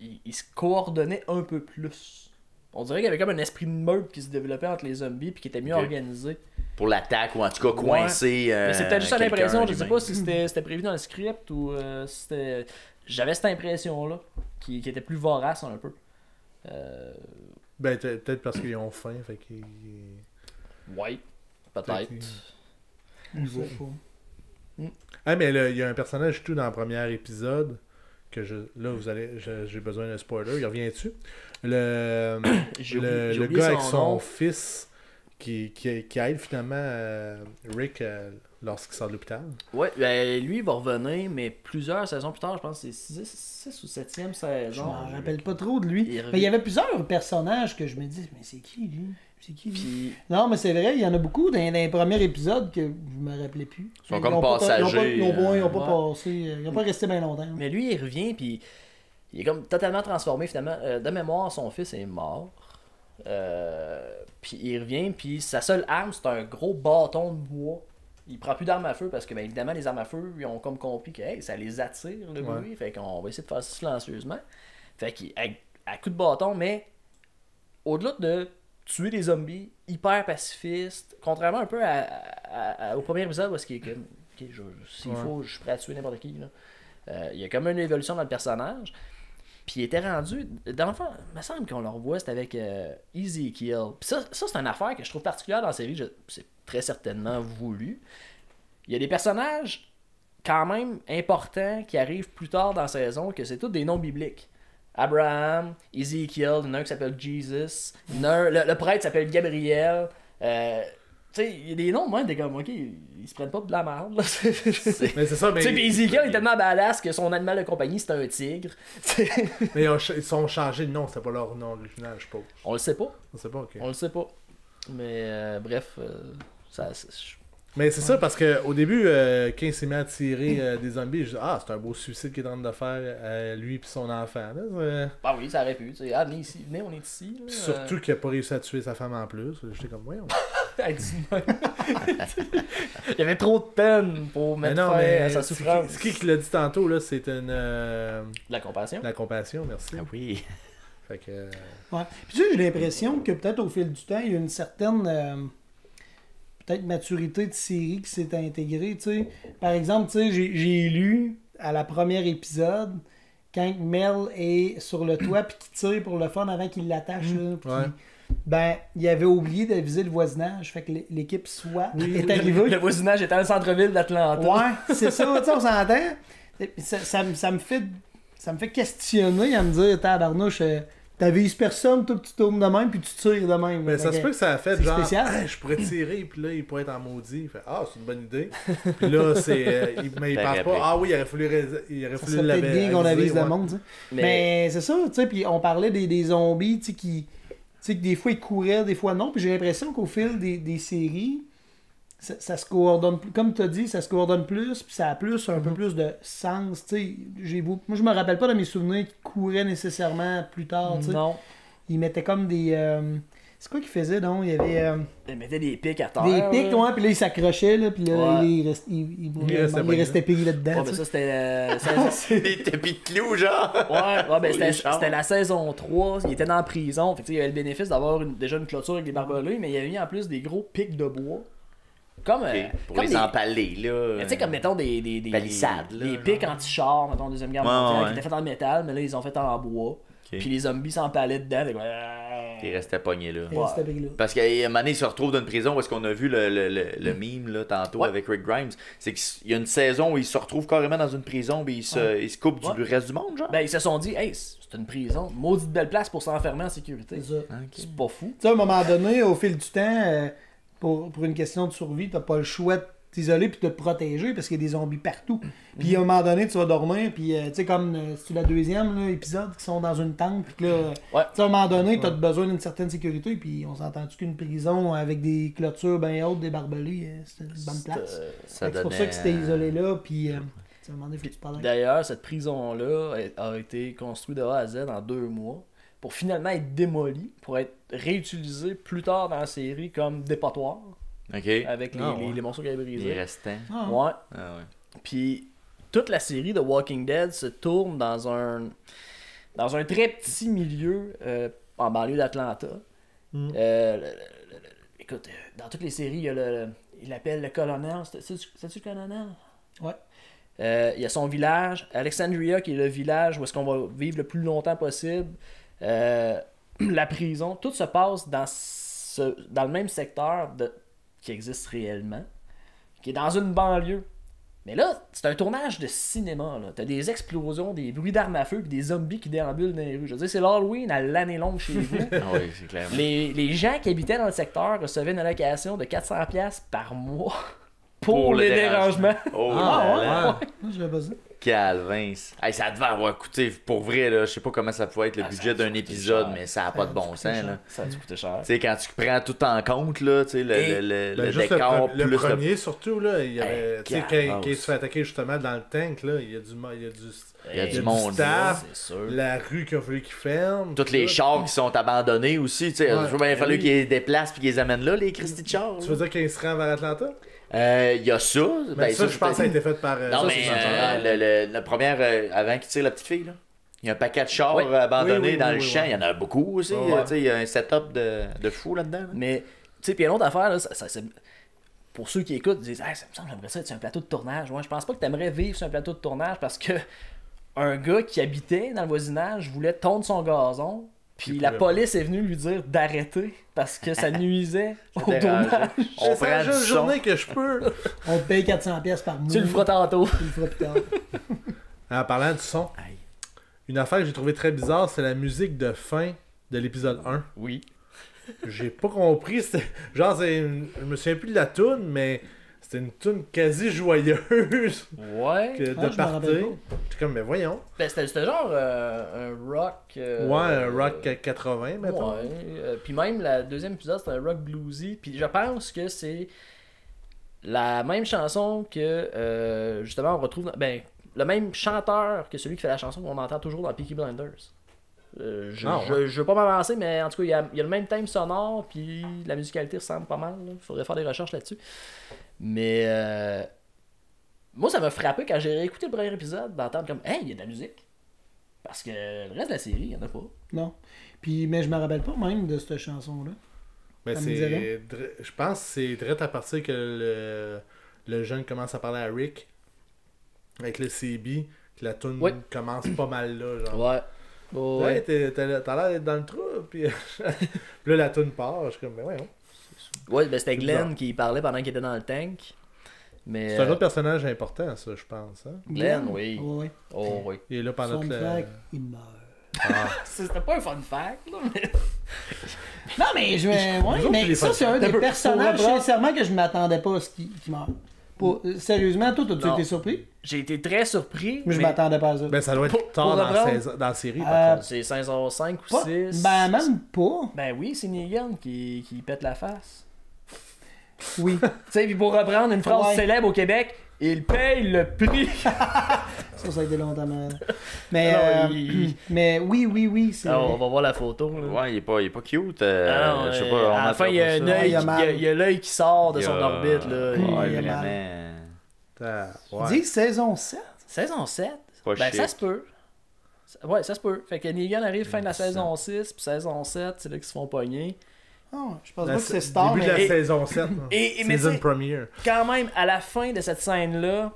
D: ils se coordonnaient un peu plus. On dirait qu'il y avait comme un esprit de meute qui se développait entre les zombies puis qui était mieux
B: Ok.
D: organisé.
B: Pour l'attaque, ou en tout cas coincer.
D: Mais c'est peut-être juste
B: quelqu'un
D: l'impression, je sais
B: lui-même.
D: pas si c'était prévu dans le script ou si c'était. J'avais cette impression-là, qui était plus vorace un peu.
A: Ben, peut-être parce qu'ils ont faim, fait qu'ils...
D: Ouais, peut-être.
A: Peut-être
C: Je sais pas.
A: Ah, mais là, il y a un personnage tout dans le premier épisode que là, j'ai besoin d'un spoiler. Il revient-tu?
D: J'ai
A: Le
D: oublié
A: gars avec
D: son
A: son
D: nom.
A: fils qui aide finalement Rick lorsqu'il sort de l'hôpital.
D: Ouais, ben, lui, il va revenir, mais plusieurs saisons plus tard, je pense que c'est 6 ou 7e
C: Je
D: saison.
C: m'en rappelle pas trop de lui.
D: Il revient.
C: Mais il y avait plusieurs personnages que je me dis, mais c'est qui lui? C'est qui?
D: Puis,
C: Non, mais c'est vrai, il y en a beaucoup dans les premiers épisodes que je me rappelais plus.
B: Ils sont comme passagers.
C: Ils n'ont pas passé, ils n'ont pas resté bien longtemps.
D: mais lui, il revient, puis il est comme totalement transformé finalement. De mémoire, son fils est mort. Puis il revient, puis sa seule arme, c'est un gros bâton de bois. Il prend plus d'armes à feu parce que, bien évidemment, les armes à feu, ils ont comme compris que hey, ça les attire, le bruit. Fait qu'on va essayer de faire ça silencieusement. Fait qu'il à coup de bâton, mais au-delà de tuer des zombies, hyper pacifiste, contrairement un peu au premier épisode où est-ce qu'il est comme ok, s'il faut, je suis prêt à tuer n'importe qui. Il y a comme une évolution dans le personnage. Puis il était rendu. Dans le fond, il me semble qu'on le revoit, c'était avec Ezekiel. Puis ça c'est une affaire que je trouve particulière dans la série. C'est très certainement voulu. Il y a des personnages quand même importants qui arrivent plus tard dans la saison, que c'est tous des noms bibliques. Abraham, Ezekiel, il y en a un qui s'appelle Jesus, le prêtre s'appelle Gabriel. Tu sais, il y a des noms, moi, t'es comme, ok, ils se prennent pas de la merde, là.
A: Mais c'est ça, mais.
D: Tu sais, pis Ezekiel est tellement badass que son animal de compagnie, c'est un tigre.
A: Mais ils sont changés de nom, c'était pas leur nom original, je suppose.
D: On le sait pas.
A: On sait pas, ok.
D: On le sait pas. Mais bref,
A: Mais c'est ça, parce qu'au début, quand il s'est mis à tirer des zombies, je dis c'est un beau suicide qu'il est en train de faire, lui et son enfant. Là,
D: bah oui, ça aurait pu. Tu sais, venez ici, venez, on est ici. Là.
A: Surtout qu'il a pas réussi à tuer sa femme en plus. J'étais comme, voyons.
D: Il y avait trop de peine pour mettre fin à sa souffrance.
A: C'est qui l'a dit tantôt, là, c'est une...
D: La compassion.
A: La compassion, merci.
B: Ah oui.
A: Fait que...
C: Ouais. Puis tu sais, j'ai l'impression que peut-être au fil du temps, il y a une certaine peut-être maturité de série qui s'est intégrée. Tu sais. Par exemple, tu sais, j'ai lu à la première épisode quand Mel est sur le toit puis qu'il tire pour le fun avant qu'il l'attache. Ben, il avait oublié d'aviser le voisinage. Fait que l'équipe SWAT est arrivée.
D: Le voisinage était dans le centre-ville d'Atlanta.
C: Ouais, c'est ça, tu sais, on s'entend. Ça me fait questionner à me dire, tabarnouche, t'avises personne, toi, que tu tournes de même, puis tu tires de même.
A: Mais ça se peut que ça a fait genre,
C: spécial.
A: Je pourrais tirer, puis là, il pourrait être en maudit. Il fait, c'est une bonne idée. Puis là, mais il pense pas, oui, il aurait fallu
C: l'aviser. C'est bien qu'on avise le monde, tu sais. Mais c'est ça, tu sais, puis on parlait des zombies, tu sais, qui... Tu sais, que des fois, ils couraient, des fois non. Puis j'ai l'impression qu'au fil des séries, ça se coordonne plus. Comme tu as dit, ça se coordonne plus. Puis ça a plus un peu plus de sens. Tu sais, moi, je me rappelle pas de mes souvenirs qu'ils couraient nécessairement plus tard. Tu sais.
D: Non.
C: Ils mettaient comme des... C'est quoi qu'ils faisaient, donc? Il y avait...
D: Ils mettaient des pics à terre.
C: Des pics, ouais. Puis là, ils s'accrochaient, là. Puis là, il restait payé là-dedans.
D: Ouais, mais ça, c'était...
B: Des tapis de clous, genre.
D: Ouais, ben c'était la saison 3. Il était dans la prison. Fait que, il y avait le bénéfice d'avoir déjà une clôture avec des barbelés, mais il y avait en plus des gros pics de bois. Comme,
B: pour
D: comme
B: les empaler, là.
D: Tu sais, comme mettons des
B: palissades, là.
D: Des pics anti-char, mettons, Deuxième Guerre mondiale, qui étaient faits en métal, mais là, ils ont fait en bois. Puis les zombies s'empalaient dedans.
B: Ils restaient pognés là.
C: Parce
B: qu'à un moment donné, ils se retrouvent dans une prison où est-ce qu'on a vu le meme là, tantôt avec Rick Grimes. C'est qu'il y a une saison où ils se retrouvent carrément dans une prison et ils se coupent du reste du monde, genre.
D: Ben, ils se sont dit, hey, c'est une prison. Maudite belle place pour s'enfermer en sécurité.
C: C'est ça.
D: C'est pas fou.
C: Tu sais, à un moment donné, au fil du temps, pour une question de survie, t'as pas le choix de t'isoler puis de te protéger parce qu'il y a des zombies partout. Puis à un moment donné, tu vas dormir, puis tu sais, comme c'est la deuxième là, épisode, qui sont dans une tente, puis là, tu sais, à un moment donné, t'as besoin d'une certaine sécurité, puis on s'entend-tu qu'une prison avec des clôtures bien hautes, des barbelés, c'est une bonne place. C'est pour ça que c'était isolé là, puis à un moment donné, faut que tu parles.
D: D'ailleurs, cette prison-là a été construite de A à Z en 2 mois pour finalement être démolie, pour être réutilisée plus tard dans la série comme dépotoir.
B: Okay.
D: Avec les morceaux qui avaient brisés.
B: Les restants.
D: Ouais. Puis toute la série de Walking Dead se tourne dans un très petit milieu en banlieue d'Atlanta. Écoute, dans toutes les séries, il l'appelle le colonel. C'est-tu le colonel?
C: Ouais.
D: Il y a son village, Alexandria, qui est le village où est-ce qu'on va vivre le plus longtemps possible. La prison. Tout se passe dans le même secteur qui existe réellement, qui est dans une banlieue. Mais là, c'est un tournage de cinéma. Là. T'as des explosions, des bruits d'armes à feu, puis des zombies qui déambulent dans les rues. Je veux dire, c'est l'Halloween à l'année longue chez vous.
B: Oui, c'est clair.
D: Les gens qui habitaient dans le secteur recevaient une allocation de 400$ par mois pour les dérangements.
B: Oh,
C: ouais. Moi, je l'avais pas dit.
B: Calvin. Hey, ça devait avoir coûté, pour vrai, là, je sais pas comment ça pouvait être le budget d'un épisode, mais ça a pas de bon sens. Là.
D: Ça a dû coûter cher.
B: Tu sais, quand tu prends tout en compte, là, tu sais, le
A: Juste
B: décor,
A: le
B: plus
A: premier, surtout, là, il y avait, tu sais,
B: Carlos.
A: quand il se fait attaquer justement dans le tank, là, il y a du
B: monde, là.
A: staff,
D: C'est sûr.
A: la rue qu'il a fallu qu'il ferme.
B: Tous les
A: tout.
B: chars qui sont abandonnés aussi, tu sais.
A: Ouais.
B: Il a fallu
A: Oui.
B: qu'ils les déplacent puis qu'ils les amènent là, les Christy de chars.
A: Tu veux dire qu'il se rend vers Atlanta?
B: Il y a ça.
A: Ben, ça, je pense que ça a été fait par...
B: Non,
A: ça,
B: mais
A: c'est
B: la première, avant qu'il tire la petite fille, là. Il y a un paquet de chars
D: Oui.
B: abandonnés
A: Oui,
B: dans le
A: oui,
B: champ.
A: oui.
B: Il y en a beaucoup aussi.
A: Ouais.
B: Tu sais, il y a un setup de fou là-dedans. là.
D: Mais, tu sais, puis une autre affaire, là, c'est... Pour ceux qui écoutent, ils disent ça me semble que j'aimerais ça être sur un plateau de tournage. Ouais, je pense pas que t'aimerais vivre sur un plateau de tournage parce que un gars qui habitait dans le voisinage voulait tondre son gazon. Puis la police est venue lui dire d'arrêter parce que ça nuisait au
B: dérangeait.
D: tournage.
B: On
A: C'est
B: prend
A: la
B: du
A: seule
B: son.
A: journée que je peux.
C: On te paye 400$ par mois.
D: Tu le feras tantôt.
C: Tu le feras plus tard.
A: En parlant du son,
B: Aïe.
A: une affaire que j'ai trouvé très bizarre, c'est la musique de fin de l'épisode 1.
D: Oui.
A: J'ai pas compris. Genre, je me souviens plus de la toune, mais c'était une toune quasi joyeuse
D: Ouais.
A: de
C: je m'en rappelle
A: partir.
C: pas.
A: J'étais comme, mais voyons.
D: Ben, c'était genre un rock.
A: Ouais, un rock 80, mettons.
D: Ouais. Puis même, la deuxième épisode, c'était un rock bluesy. Puis je pense que c'est la même chanson que, justement, on retrouve... Ben, le même chanteur que celui qui fait la chanson qu'on entend toujours dans Peaky Blinders. Je veux pas m'avancer, mais en tout cas, il y a le même thème sonore, puis la musicalité ressemble pas mal. Il faudrait faire des recherches là-dessus. Mais moi, ça m'a frappé quand j'ai réécouté le premier épisode d'entendre comme « Hey, il y a de la musique! » Parce que le reste de la série, il y en a pas.
C: Non. Puis, mais je me rappelle pas même de cette chanson-là.
A: Mais
C: Ça me dit rien.
A: je pense que c'est direct à partir que le jeune commence à parler à Rick avec le CB, que la tune
D: Oui.
A: commence pas mal là. Genre.
D: Ouais. Oh,
A: Ouais,
D: ouais.
A: t'as l'air d'être dans le trou, puis puis là la tune part, je suis comme, mais voyons.
D: Ouais, ben c'était Glenn
A: bizarre.
D: qui parlait pendant qu'il était dans le tank. Mais
A: C'est un autre personnage important, ça, je pense. Hein?
D: Glenn, oui.
C: Ouais.
D: Oh oui.
A: Il est là pendant
C: Fun
A: tout le...
C: fact, il meurt.
D: C'était pas un fun fact, là, mais...
C: Non, mais je vais.
A: Nous
C: Ouais,
A: autres,
C: mais
A: les
C: ça,
A: fun
C: c'est un
A: facts.
C: des
D: Pour
C: personnages,
D: reprendre-
C: sincèrement, que je m'attendais pas à ce qu'il meurt. Sérieusement, toi, t'as-tu
D: Non.
C: été surpris?
D: J'ai été très surpris.
C: Mais je m'attendais pas à ça.
A: Ben, ça doit être
D: Pour
A: tard dans,
D: reprendre-
A: dans la série, par contre.
D: C'est saison 5 ou
C: Pas-
D: 6.
C: Ben, même pas.
D: Ben oui, c'est Negan qui pète la face.
C: Oui.
D: Tu sais, puis pour reprendre une phrase
C: Ouais.
D: célèbre au Québec, il paye le prix.
C: Ça a été longtemps, man. Mais,
D: Alors, il-
C: mais oui, c'est.
D: Alors, on va voir la photo. Là.
B: Ouais, il est pas cute.
D: Ah non,
B: je sais pas.
D: à la fin, il y a un œil,
C: il a mal.
D: il y a l'œil qui sort de
B: Il y
D: son
B: a-
D: orbite. Là.
B: Ouais,
C: il a mal.
B: vraiment.
C: Tu dis saison 7?
D: Saison 7?
B: Pas
D: Ben,
B: chic.
D: ça se peut. Ouais, ça se peut. Fait que Negan arrive fin de la
B: Ça.
D: saison 6, puis saison 7, c'est là qu'ils se font pogner.
C: Oh, je pense
A: La
C: pas que c'est Star,
A: début de la
C: mais.
A: saison 7.
D: mais
A: Season
D: tu sais-
A: premiere.
D: Quand même, à la fin de cette scène-là,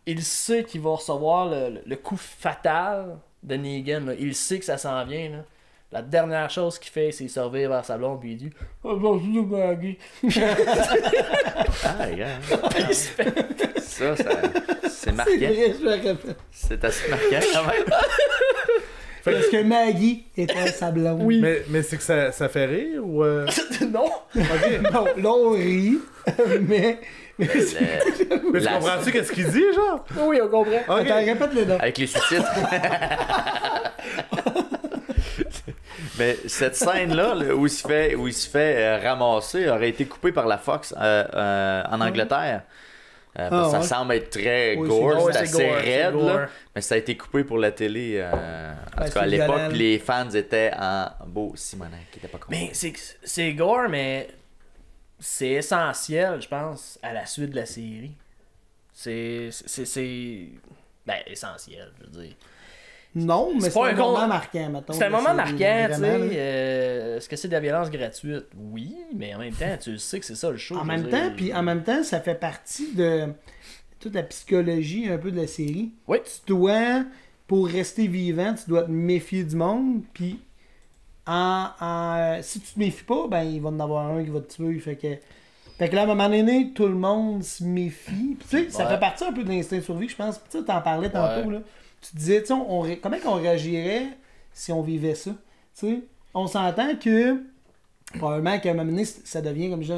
D: il sait qu'il va recevoir le coup fatal de Negan. Là. Il sait que ça s'en vient. Là. La dernière chose qu'il fait, c'est se revient vers sa blonde et il dit « Oh, bon, je Maggie.
B: Ah, regarde. »
D: Il se fait...
B: Ça, c'est
C: C'est
B: marquant.
C: vrai, je me rappelle.
B: C'est assez marquant quand même.
C: Parce que Maggie était sa blonde.
D: Oui.
A: Mais c'est que ça fait rire ou...
D: non!
A: Ok.
C: Non, là, on rit, mais.
A: Mais tu
B: La-
A: comprends-tu qu'est-ce qu'il dit, genre?
D: Oui, on comprend.
A: Ok.
C: Attends, répète les noms.
B: Avec les sous-titres. Mais cette scène-là, là, où il se fait ramasser, aurait été coupée par la Fox en Angleterre. Parce que ça
C: ouais.
B: semble être très
C: Oui,
B: gore,
D: Ouais,
B: c'est
D: c'est
B: assez
D: gore, c'est
B: raide,
D: gore.
B: là. Mais ça a été coupé pour la télé. En tout cas, à
C: c'est
B: l'époque,
C: violent.
B: puis les fans étaient en beau Simonac, qui était pas contents.
D: Mais c'est gore, mais c'est essentiel, je pense, à la suite de la série. C'est ben, essentiel, je veux dire.
C: Non, mais
D: C'est
C: c'est
D: pas
C: un
D: un con-
C: moment marquant, mettons.
D: C'est un
C: là,
D: moment marquant, tu
C: vraiment,
D: sais.
C: là.
D: Est-ce que c'est de la violence gratuite? Oui, mais en même temps, tu sais que c'est ça le show.
C: En
D: je
C: même
D: veux
C: temps,
D: dire.
C: puis en même temps, ça fait partie de toute la psychologie un peu de la série.
D: Oui.
C: Tu dois, pour rester vivant, tu dois te méfier du monde, puis si tu te méfies pas, ben il va en avoir un qui va te tuer. Fait que là, à un moment donné, tout le monde se méfie. Puis, tu sais, ça
D: Ouais.
C: fait partie un peu de l'instinct de survie, je pense. Puis, tu sais, t'en parlais tantôt,
D: Ouais.
C: là. Tu te disais, tu sais, comment on réagirait si on vivait ça? Tu sais, on s'entend que probablement qu'à un moment donné, ça devient comme ça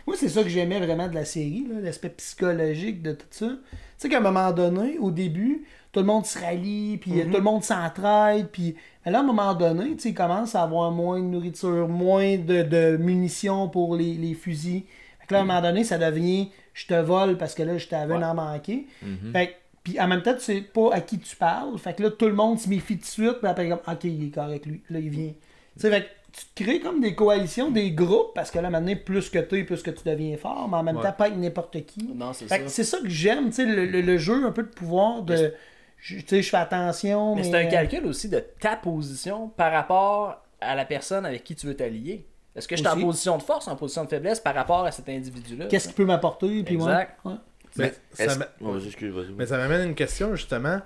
C: Moi, c'est ça que j'aimais vraiment de la série, là, l'aspect psychologique de tout ça. Tu sais qu'à un moment donné, au début, tout le monde se rallie, puis tout le monde s'entraide, puis là, à un moment donné, tu sais, il commence à avoir moins de nourriture, moins de munitions pour les fusils. Fait que là, à un moment donné, ça devient « je te vole parce que là, je t'avais en manqué Fait que, puis en même temps, tu sais pas à qui tu parles. Fait que là, tout le monde se méfie de suite, puis après, comme « ok, il est correct, lui. Là, il vient. » Tu sais, fait que tu te crées comme des coalitions, des groupes, parce que là, maintenant, plus que tu deviens fort, mais en même temps, pas avec n'importe qui.
D: Non, c'est
C: Fait
D: ça.
C: que c'est ça que j'aime, tu sais, le jeu, un peu de pouvoir de... Tu sais, je fais attention,
D: Mais c'est un calcul aussi de ta position par rapport à la personne avec qui tu veux t'allier. Est-ce que je suis en
C: Aussi.
D: position de force, en position de faiblesse par rapport à cet individu-là?
C: Qu'est-ce qu'il peut m'apporter, puis
D: Exact.
C: ouais.
A: Mais ça
B: Vas-y, excuse, vas-y.
A: Mais ça m'amène à une question, justement.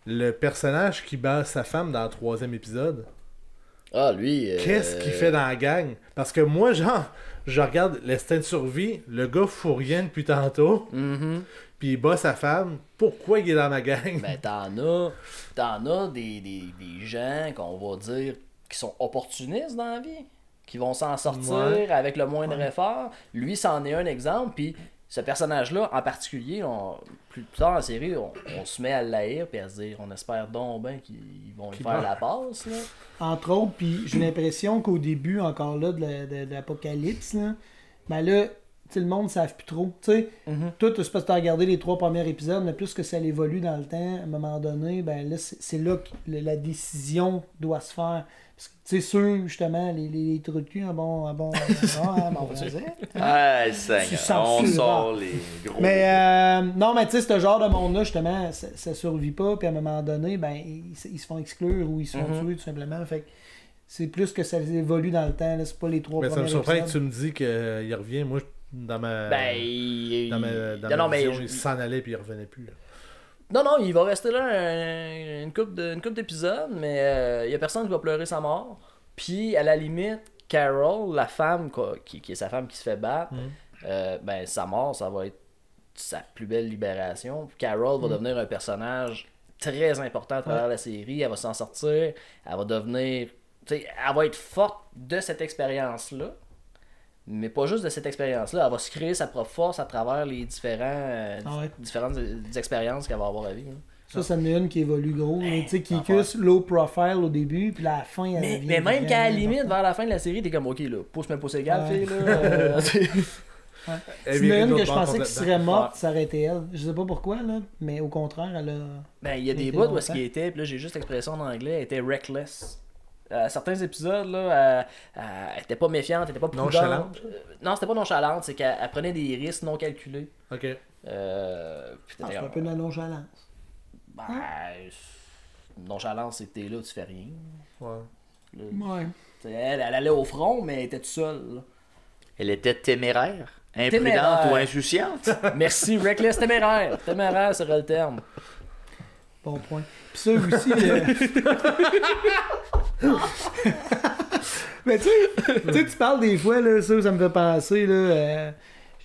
A: Le personnage qui bat sa femme dans le 3e épisode,
D: Ah, lui...
A: qu'est-ce qu'il fait dans la gang? Parce que moi, genre, je regarde l'instinct de survie, le gars fout rien depuis tantôt, puis il bat sa femme. Pourquoi il est dans ma gang?
D: Ben, t'en as des gens qu'on va dire qui sont opportunistes dans la vie, qui vont s'en sortir avec le moindre effort. Lui, c'en est un exemple, puis ce personnage-là, en particulier, plus tard dans la série, on se met à l'haïr puis à se dire, on espère donc ben qu'ils vont lui faire la passe, là.
C: Entre autres, puis j'ai l'impression qu'au début, encore là, de l'Apocalypse, là, ben là, tu sais, le monde ne savent plus trop. Tu sais, toi, c'est parce que tu as regardé les 3 premiers épisodes, mais plus que ça évolue dans le temps, à un moment donné, ben là, c'est là que la décision doit se faire. Parce que, tu sais, ceux, justement, les trous de cul, bon français.
B: Ah,
C: Tu
B: Seigneur,
C: sens
B: on
C: sûr,
B: sort les gros.
C: Mais non, mais tu sais, ce genre de monde-là, justement, ça survit pas, puis à un moment donné, ben, ils se font exclure ou ils se font tuer, tout simplement. Fait que c'est plus que ça évolue dans le temps, là, c'est pas les 3
A: Mais
C: premiers
A: ça me surprend que
C: épisodes.
A: tu me dis qu'il revient. Moi, dans ma,
D: Ben,
A: dans ma
D: non, mais
A: vision, il s'en allait puis il revenait plus. Là.
D: Non, il va rester là une couple d'épisodes, mais il y a personne qui va pleurer sa mort. Puis, à la limite, Carol, la femme, qui est sa femme qui se fait battre, ben, sa mort, ça va être sa plus belle libération. Puis Carol va devenir un personnage très important à travers la série. Elle va s'en sortir. Elle va devenir... tu sais, elle va être forte de cette expérience-là. Mais pas juste de cette expérience-là. Elle va se créer sa propre force à travers les différentes expériences qu'elle va avoir à vivre.
C: Ça en est une qui évolue gros. Tu sais, qui est plus low profile au début, puis à la fin, elle devient
D: Mais même qu'à la
C: vraiment
D: limite,
C: importante.
D: vers la fin de la série, t'es comme, ok, là, pouce égal, fille, là.
A: Elle
C: C'est
A: vient
C: une
A: de
C: que
A: l'autre
C: je
A: bord
C: pensais qu'il
A: complètement.
C: serait morte, ça aurait été elle. Je sais pas pourquoi, là, mais au contraire, elle a...
D: Ben, il y a des
C: Elle
D: bouts
C: était
D: où est-ce
C: longtemps.
D: qu'il était, puis là, j'ai juste l'expression en anglais, elle était reckless. À certains épisodes, là, elle était pas méfiante, elle était pas prudente.
A: Nonchalante?
D: Non, c'était pas nonchalante, c'est qu'elle prenait des risques non calculés.
A: Ok.
D: Puis
C: C'est
D: t'étais
C: un
D: comme,
C: peu de la nonchalance.
D: ben, nonchalance, c'est que t'es là, tu fais rien.
A: Ouais.
C: Ouais.
D: T'sais, elle allait au front, mais elle était toute seule. là.
B: Elle était téméraire, imprudente
D: Téméraire.
B: ou insouciante.
D: Merci, reckless téméraire. Téméraire serait le terme.
C: Bon point. Puis ça aussi, mais tu sais, tu parles des fois, là, ça me fait penser, là,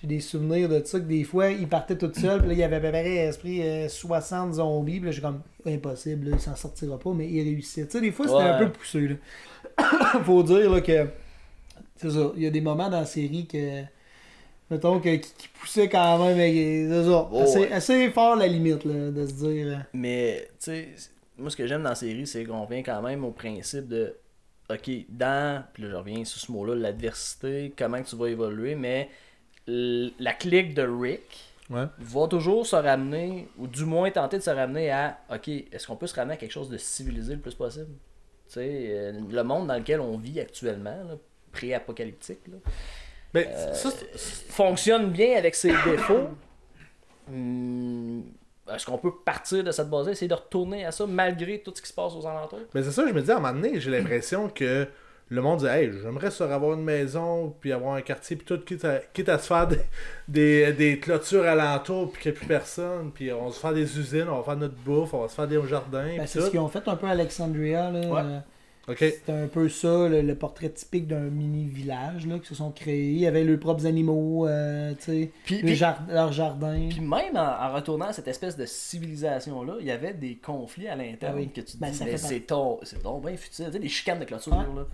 C: j'ai des souvenirs de ça, que des fois, il partait tout seul, puis là, il y avait à peu près esprit 60 zombies, puis là, j'ai comme, impossible, là, il s'en sortira pas, mais il réussissait. Tu sais, des fois, c'était un peu poussé, là. Faut dire, là, que, c'est ça, il y a des moments dans la série que, mettons, qui poussaient quand même, c'est ça, assez fort la limite, là, de se dire...
D: Mais, tu sais, moi, ce que j'aime dans la série, c'est qu'on vient quand même au principe de, ok, puis là, je reviens sur ce mot-là, l'adversité, comment tu vas évoluer, mais la clique de Rick va toujours se ramener, ou du moins tenter de se ramener à, ok, est-ce qu'on peut se ramener à quelque chose de civilisé le plus possible? Tu sais, le monde dans lequel on vit actuellement, là, pré-apocalyptique, là,
A: Ben,
D: fonctionne bien avec ses défauts. Est-ce qu'on peut partir de cette base-là, essayer de retourner à ça malgré tout ce qui se passe aux alentours?
A: mais c'est ça, je me dis, à un moment donné, j'ai l'impression que le monde dit, hey, j'aimerais ça avoir une maison, puis avoir un quartier, puis tout, quitte à se faire des clôtures alentour, puis qu'il n'y a plus personne, puis on va se faire des usines, on va faire notre bouffe, on va se faire des jardins,
C: Ben,
A: puis
C: c'est
A: tout.
C: ce qu'ils ont fait un peu à Alexandria, là.
D: Ouais.
A: OK.
C: C'était un peu ça, le portrait typique d'un mini-village là, qui se sont créés. Il y avait leurs propres animaux, tu sais, leur jardin.
D: Puis même en retournant à cette espèce de civilisation-là, il y avait des conflits à l'interne que tu te dis, mais c'est donc bien futile. Tu sais, des chicanes de clôture, là.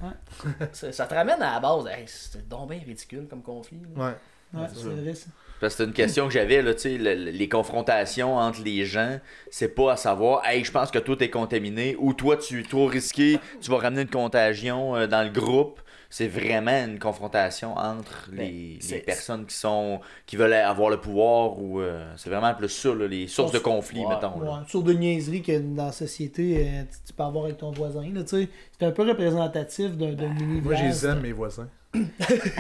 D: Ça te ramène à la base. Hey, c'est donc bien ridicule comme conflit. Là.
C: Ouais, c'est vrai ça.
B: Parce que c'est une question que j'avais, là, tu sais, les confrontations entre les gens, c'est pas à savoir, hey, je pense que toi t'es contaminé, ou toi tu es trop risqué, tu vas ramener une contagion dans le groupe. C'est vraiment une confrontation entre les personnes qui veulent avoir le pouvoir, ou c'est vraiment plus ça, là, les sources de conflit, mettons.
C: Ouais, source de niaiserie que dans la société, tu peux avoir avec ton voisin, là, tu sais. C'est un peu représentatif d'un mini-village.
A: Moi, je les aime, mes voisins.
C: Oui,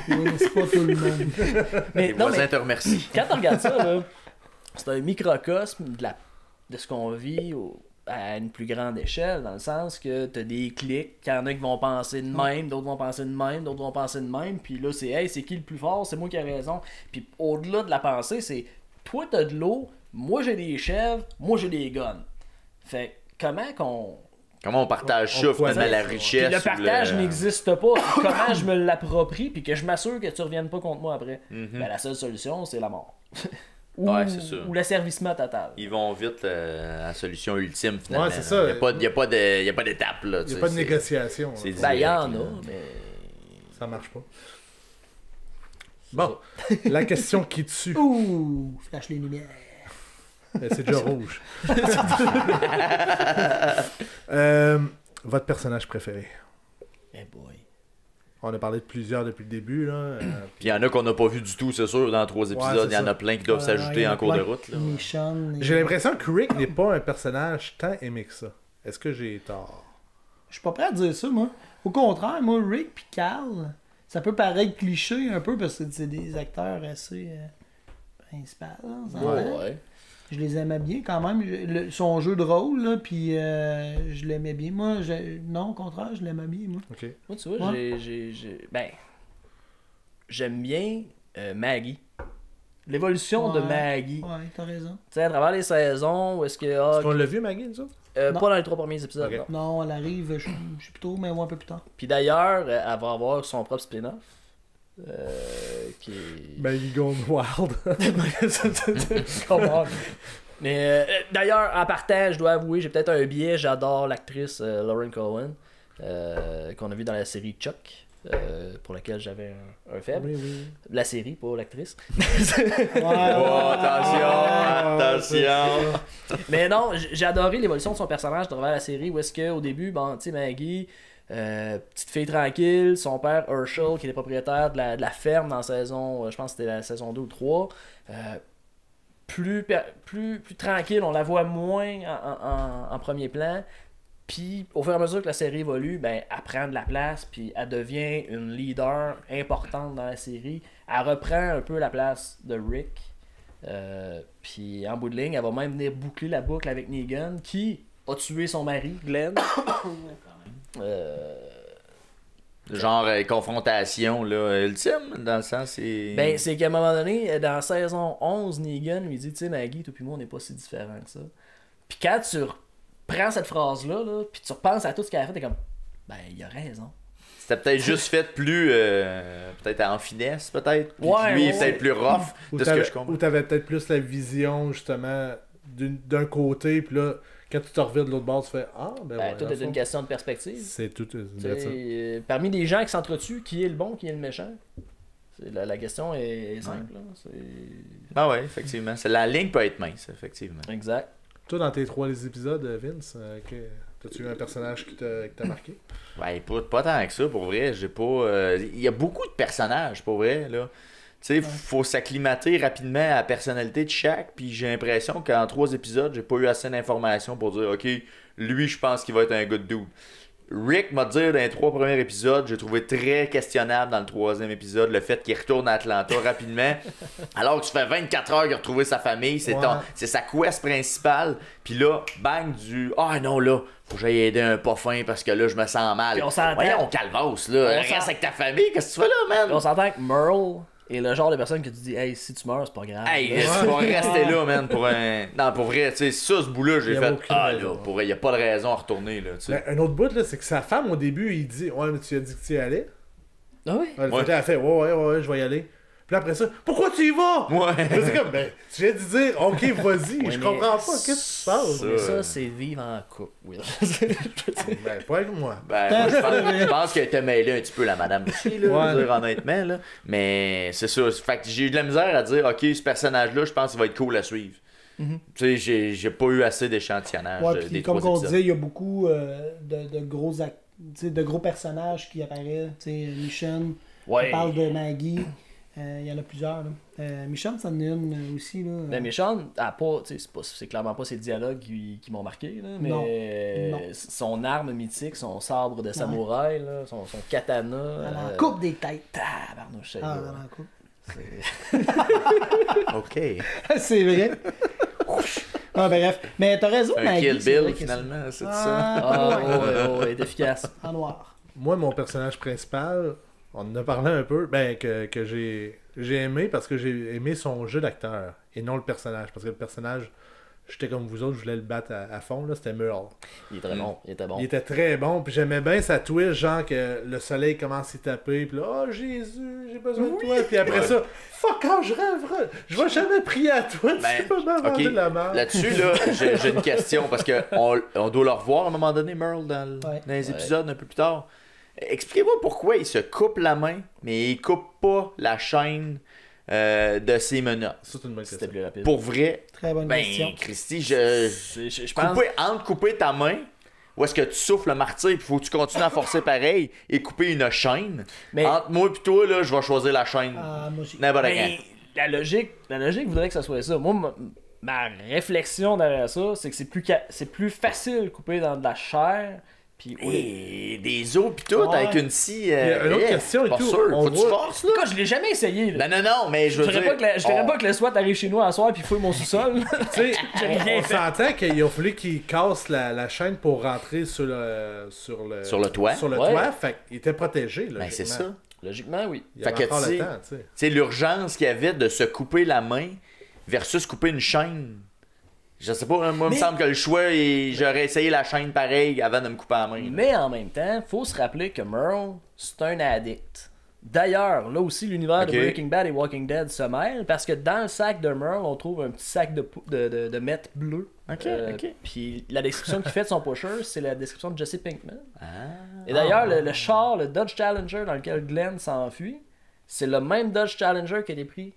C: mais c'est pas tout le monde.
B: Les voisins te remercient.
D: Quand tu regardes ça, là, c'est un microcosme de ce qu'on vit à une plus grande échelle, dans le sens que tu as des clics, qu'il y en a qui vont penser de même, d'autres vont penser de même, d'autres vont penser de même, puis là, c'est hey, c'est qui le plus fort, c'est moi qui ai raison. Puis au-delà de la pensée, c'est toi, t'as de l'eau, moi j'ai des chèvres, moi j'ai des guns. Fait comment
B: on partage ça, finalement, la richesse?
D: Puis le partage n'existe pas. Comment je me l'approprie puis que je m'assure que tu reviennes pas contre moi après? Ben, la seule solution, c'est la mort.
B: C'est ça.
D: Ou l'asservissement total.
B: Ils vont vite à la solution ultime, finalement.
A: Ouais, c'est ça.
B: Il n'y a pas d'étape. Il
A: n'y a pas de négociation.
D: Ben, il y en a, mais...
A: Ça marche pas. Bon, la question qui tue.
C: Ouh, flash les lumières.
A: C'est déjà rouge. Votre personnage préféré?
D: Eh boy.
A: On a parlé de plusieurs depuis le début. Là.
B: Puis il y en a qu'on n'a pas vu du tout, c'est sûr, dans 3 épisodes. Il y en a plein qui doivent s'ajouter en cours de route. Là.
A: J'ai l'impression que Rick n'est pas un personnage tant aimé que ça. Est-ce que j'ai tort?
C: Je suis pas prêt à dire ça, moi. Au contraire, moi, Rick et Carl, ça peut paraître cliché un peu parce que c'est des acteurs assez principaux.
D: Ouais.
C: Je les aimais bien quand même. Son jeu de rôle, là, puis je l'aimais bien. Moi, non, au contraire, je l'aimais bien, moi.
A: Okay.
D: Moi, tu vois, j'aime bien Maggie. L'évolution de Maggie.
C: Ouais, t'as raison.
D: Tu sais, à travers les saisons, où est-ce que...
A: Est-ce qu'on l'a vu, Maggie, nous autres?
D: Pas dans les 3 premiers épisodes,
A: Okay.
C: Non, elle arrive, je sais plus trop, mais un peu plus tard.
D: Puis d'ailleurs, elle va avoir son propre spin-off. Qui est...
A: Maggie Gone Wild.
D: Mais d'ailleurs, en partant, je dois avouer, j'ai peut-être un biais, j'adore l'actrice Lauren Cohan, qu'on a vu dans la série Chuck, pour laquelle j'avais un faible.
C: Oui.
D: La série, pas l'actrice.
B: Attention!
D: Mais non, j'ai adoré l'évolution de son personnage travers la série, où est-ce qu'au début, bon, tu sais, Maggie... petite fille tranquille, son père Herschel qui était propriétaire de la ferme dans la saison, je pense que c'était la saison 2 ou 3, plus tranquille, on la voit moins en premier plan, puis au fur et à mesure que la série évolue, ben, elle prend de la place, puis elle devient une leader importante dans la série, elle reprend un peu la place de Rick, puis en bout de ligne, elle va même venir boucler la boucle avec Negan qui a tué son mari, Glenn.
B: Genre confrontation là, ultime, dans le sens c'est...
D: Ben, c'est qu'à un moment donné, dans saison 11, Negan lui dit, tu sais, Maggie, toi puis moi, on n'est pas si différents que ça. Puis quand tu prends cette phrase-là, là, puis tu repenses à tout ce qu'elle a fait, t'es comme, ben, il a raison.
B: C'était peut-être juste fait plus, peut-être en finesse, peut-être. Puis lui, il est peut-être plus rough, de ce que je comprends.
A: Ou t'avais peut-être plus la vision, justement, d'un côté, puis là... Quand tu te reviens de l'autre bord, tu fais ah, ben ouais.
D: Tout est une question de perspective.
A: C'est tout.
D: Parmi les gens qui s'entretuent, qui est le bon, qui est le méchant? La question est simple.
B: Ah ouais, effectivement. La ligne peut être mince, effectivement.
D: Exact.
A: Toi, dans tes 3 épisodes, Vince, as-tu eu un personnage qui t'a marqué?
B: Ouais, pas tant que ça, pour vrai. J'ai pas. Il y a beaucoup de personnages, pour vrai, là. Tu sais, faut s'acclimater rapidement à la personnalité de chaque, puis j'ai l'impression qu'en 3 épisodes, j'ai pas eu assez d'informations pour dire, ok, lui, je pense qu'il va être un good dude. Rick m'a dit dans les 3 premiers épisodes, j'ai trouvé très questionnable dans le 3e épisode le fait qu'il retourne à Atlanta rapidement, alors que ça fait 24 heures qu'il a retrouvé sa famille, c'est sa quest principale, puis là, bang, ah non, là, faut que j'aille aider un pas fin parce que là, je me sens mal.
D: Puis on s'entend.
B: Voyons, calvasse, là, reste avec ta famille, qu'est-ce que tu fais là, man?
D: Puis on s'entend que Merle, Et le genre de personne que tu dis, hey, si tu meurs, c'est pas grave.
B: Hey, tu vas rester là, man, pour un. Non, pour vrai, tu sais, ça, ce bout-là, j'ai
A: Il y a
B: fait.
A: aucune
B: Ah,
A: raison.
B: là, pour vrai, y a pas de raison à retourner, là, tu sais.
A: Ben, un autre bout, là, c'est que sa femme, au début, il dit ouais, mais tu as dit que tu y allais.
D: Ah oui?
A: Elle
B: Ouais.
A: a fait ouais, je vais y aller. Puis après ça, pourquoi tu y vas?
B: Ouais.
A: Là, c'est comme, ben, tu viens de dire, ok, vas-y,
D: Ouais,
A: je
D: mais
A: comprends pas, qu'est-ce qui se passe?
B: Ça,
D: Mais ça, c'est vivre en couple, Will.
A: Ben, pas avec moi.
B: Ben, moi, je pense qu'elle était mêlée un petit peu, la madame aussi, là,
A: Ouais.
B: je veux dire, honnêtement, là. Mais c'est ça. Fait que j'ai eu de la misère à dire, ok, ce personnage-là, je pense qu'il va être cool à suivre. Tu sais, j'ai pas eu assez d'échantillonnage
C: Ouais,
B: des
C: puis
B: trois
C: comme on
B: épisodes.
C: disait, il y a beaucoup de gros personnages qui apparaissent. Tu sais, Michonne,
D: Ouais.
C: on parle de Maggie. Il y en a plusieurs. Michonne, ça en est une aussi. Là.
D: Mais Michonne, c'est clairement pas ses dialogues qui m'ont marqué, là, mais
C: Non.
D: son arme mythique, son sabre de samouraï, là, son katana.
C: Elle en coupe des têtes.
D: Tabarnouche, c'est
C: Ah,
D: lourd.
C: elle en coupe.
B: Ok.
C: C'est vrai. Ah, ben, bref. Mais t'as raison,
B: Un
C: Maggie.
B: Kill
C: c'est vrai
B: Bill,
C: que
B: finalement, c'est ça.
D: Ah, ouais, est efficace.
C: En noir.
A: Moi, mon personnage principal, on en a parlé un peu, ben, que j'ai aimé parce que j'ai aimé son jeu d'acteur et non le personnage. Parce que le personnage, j'étais comme vous autres, je voulais le battre à fond, là, c'était Merle.
D: Il est très bon, il était bon.
A: Il était très bon, puis j'aimais bien sa twist, genre que le soleil commence à s'y taper, puis là, oh Jésus, j'ai besoin de toi, puis après ça, fuck off, je rêverai, je vais jamais prier à toi, tu
B: Ben,
A: peux pas manger de la merde.
B: Là-dessus, là, j'ai une question parce que on doit le revoir à un moment donné, Merle, dans les épisodes un peu plus tard. Expliquez-moi pourquoi il se coupe la main, mais il coupe pas la chaîne de ses menottes.
A: Ça, c'est une bonne
D: C'était
A: question.
D: plus rapide.
B: Pour vrai,
C: Très bonne
B: ben,
C: question.
B: Christy,
D: Je pense.
B: entre couper ta main, ou est-ce que tu souffles le martyr, puis faut que tu continues à forcer pareil, et couper une chaîne.
D: Mais-
B: Entre moi et toi, là, je vais choisir la chaîne.
C: Ah, moi aussi.
B: N'importe
D: Ben,
B: quand.
D: la logique voudrait que ça soit ça. Moi, ma réflexion derrière ça, c'est que c'est plus facile de couper dans de la chair. Puis,
B: Et des os pis tout,
C: Ouais.
B: avec une scie.
A: une autre question et
B: pas
A: tout,
B: sûr.
A: on
B: Faut que tu
A: voit-
B: forces, là.
D: je l'ai jamais essayé. Là.
B: Non, mais je veux dire.
D: Je dirais pas que le SWAT arrive chez nous à soir puis fouille mon sous-sol.
A: Tu sais,
D: J'ai rien
A: on
D: fait.
A: s'entend qu'il a fallu qu'il casse la chaîne pour rentrer sur le
B: Sur le toit.
A: Sur le
D: Ouais.
A: toit, fait qu'il était protégé. Là,
B: Ben, c'est ça.
D: Logiquement, oui.
A: Il
B: Fait
A: avait
B: que
A: encore
B: tu
A: le
B: sais-
A: temps, tu sais.
B: C'est l'urgence qu'il y avait de se couper la main versus couper une chaîne. Je sais pas, moi, il me semble que le choix, j'aurais essayé la chaîne pareil avant de me couper la main. là.
D: Mais en même temps, faut se rappeler que Merle, c'est un addict. D'ailleurs, là aussi, l'univers
B: Ok.
D: de Breaking Bad et Walking Dead se mêle parce que dans le sac de Merle, on trouve un petit sac de meth bleu.
B: Ok.
D: Puis la description qu'il fait de son pusher, c'est la description de Jesse Pinkman.
B: Ah.
D: Et d'ailleurs, le char, le Dodge Challenger dans lequel Glenn s'enfuit, c'est le même Dodge Challenger qui a été pris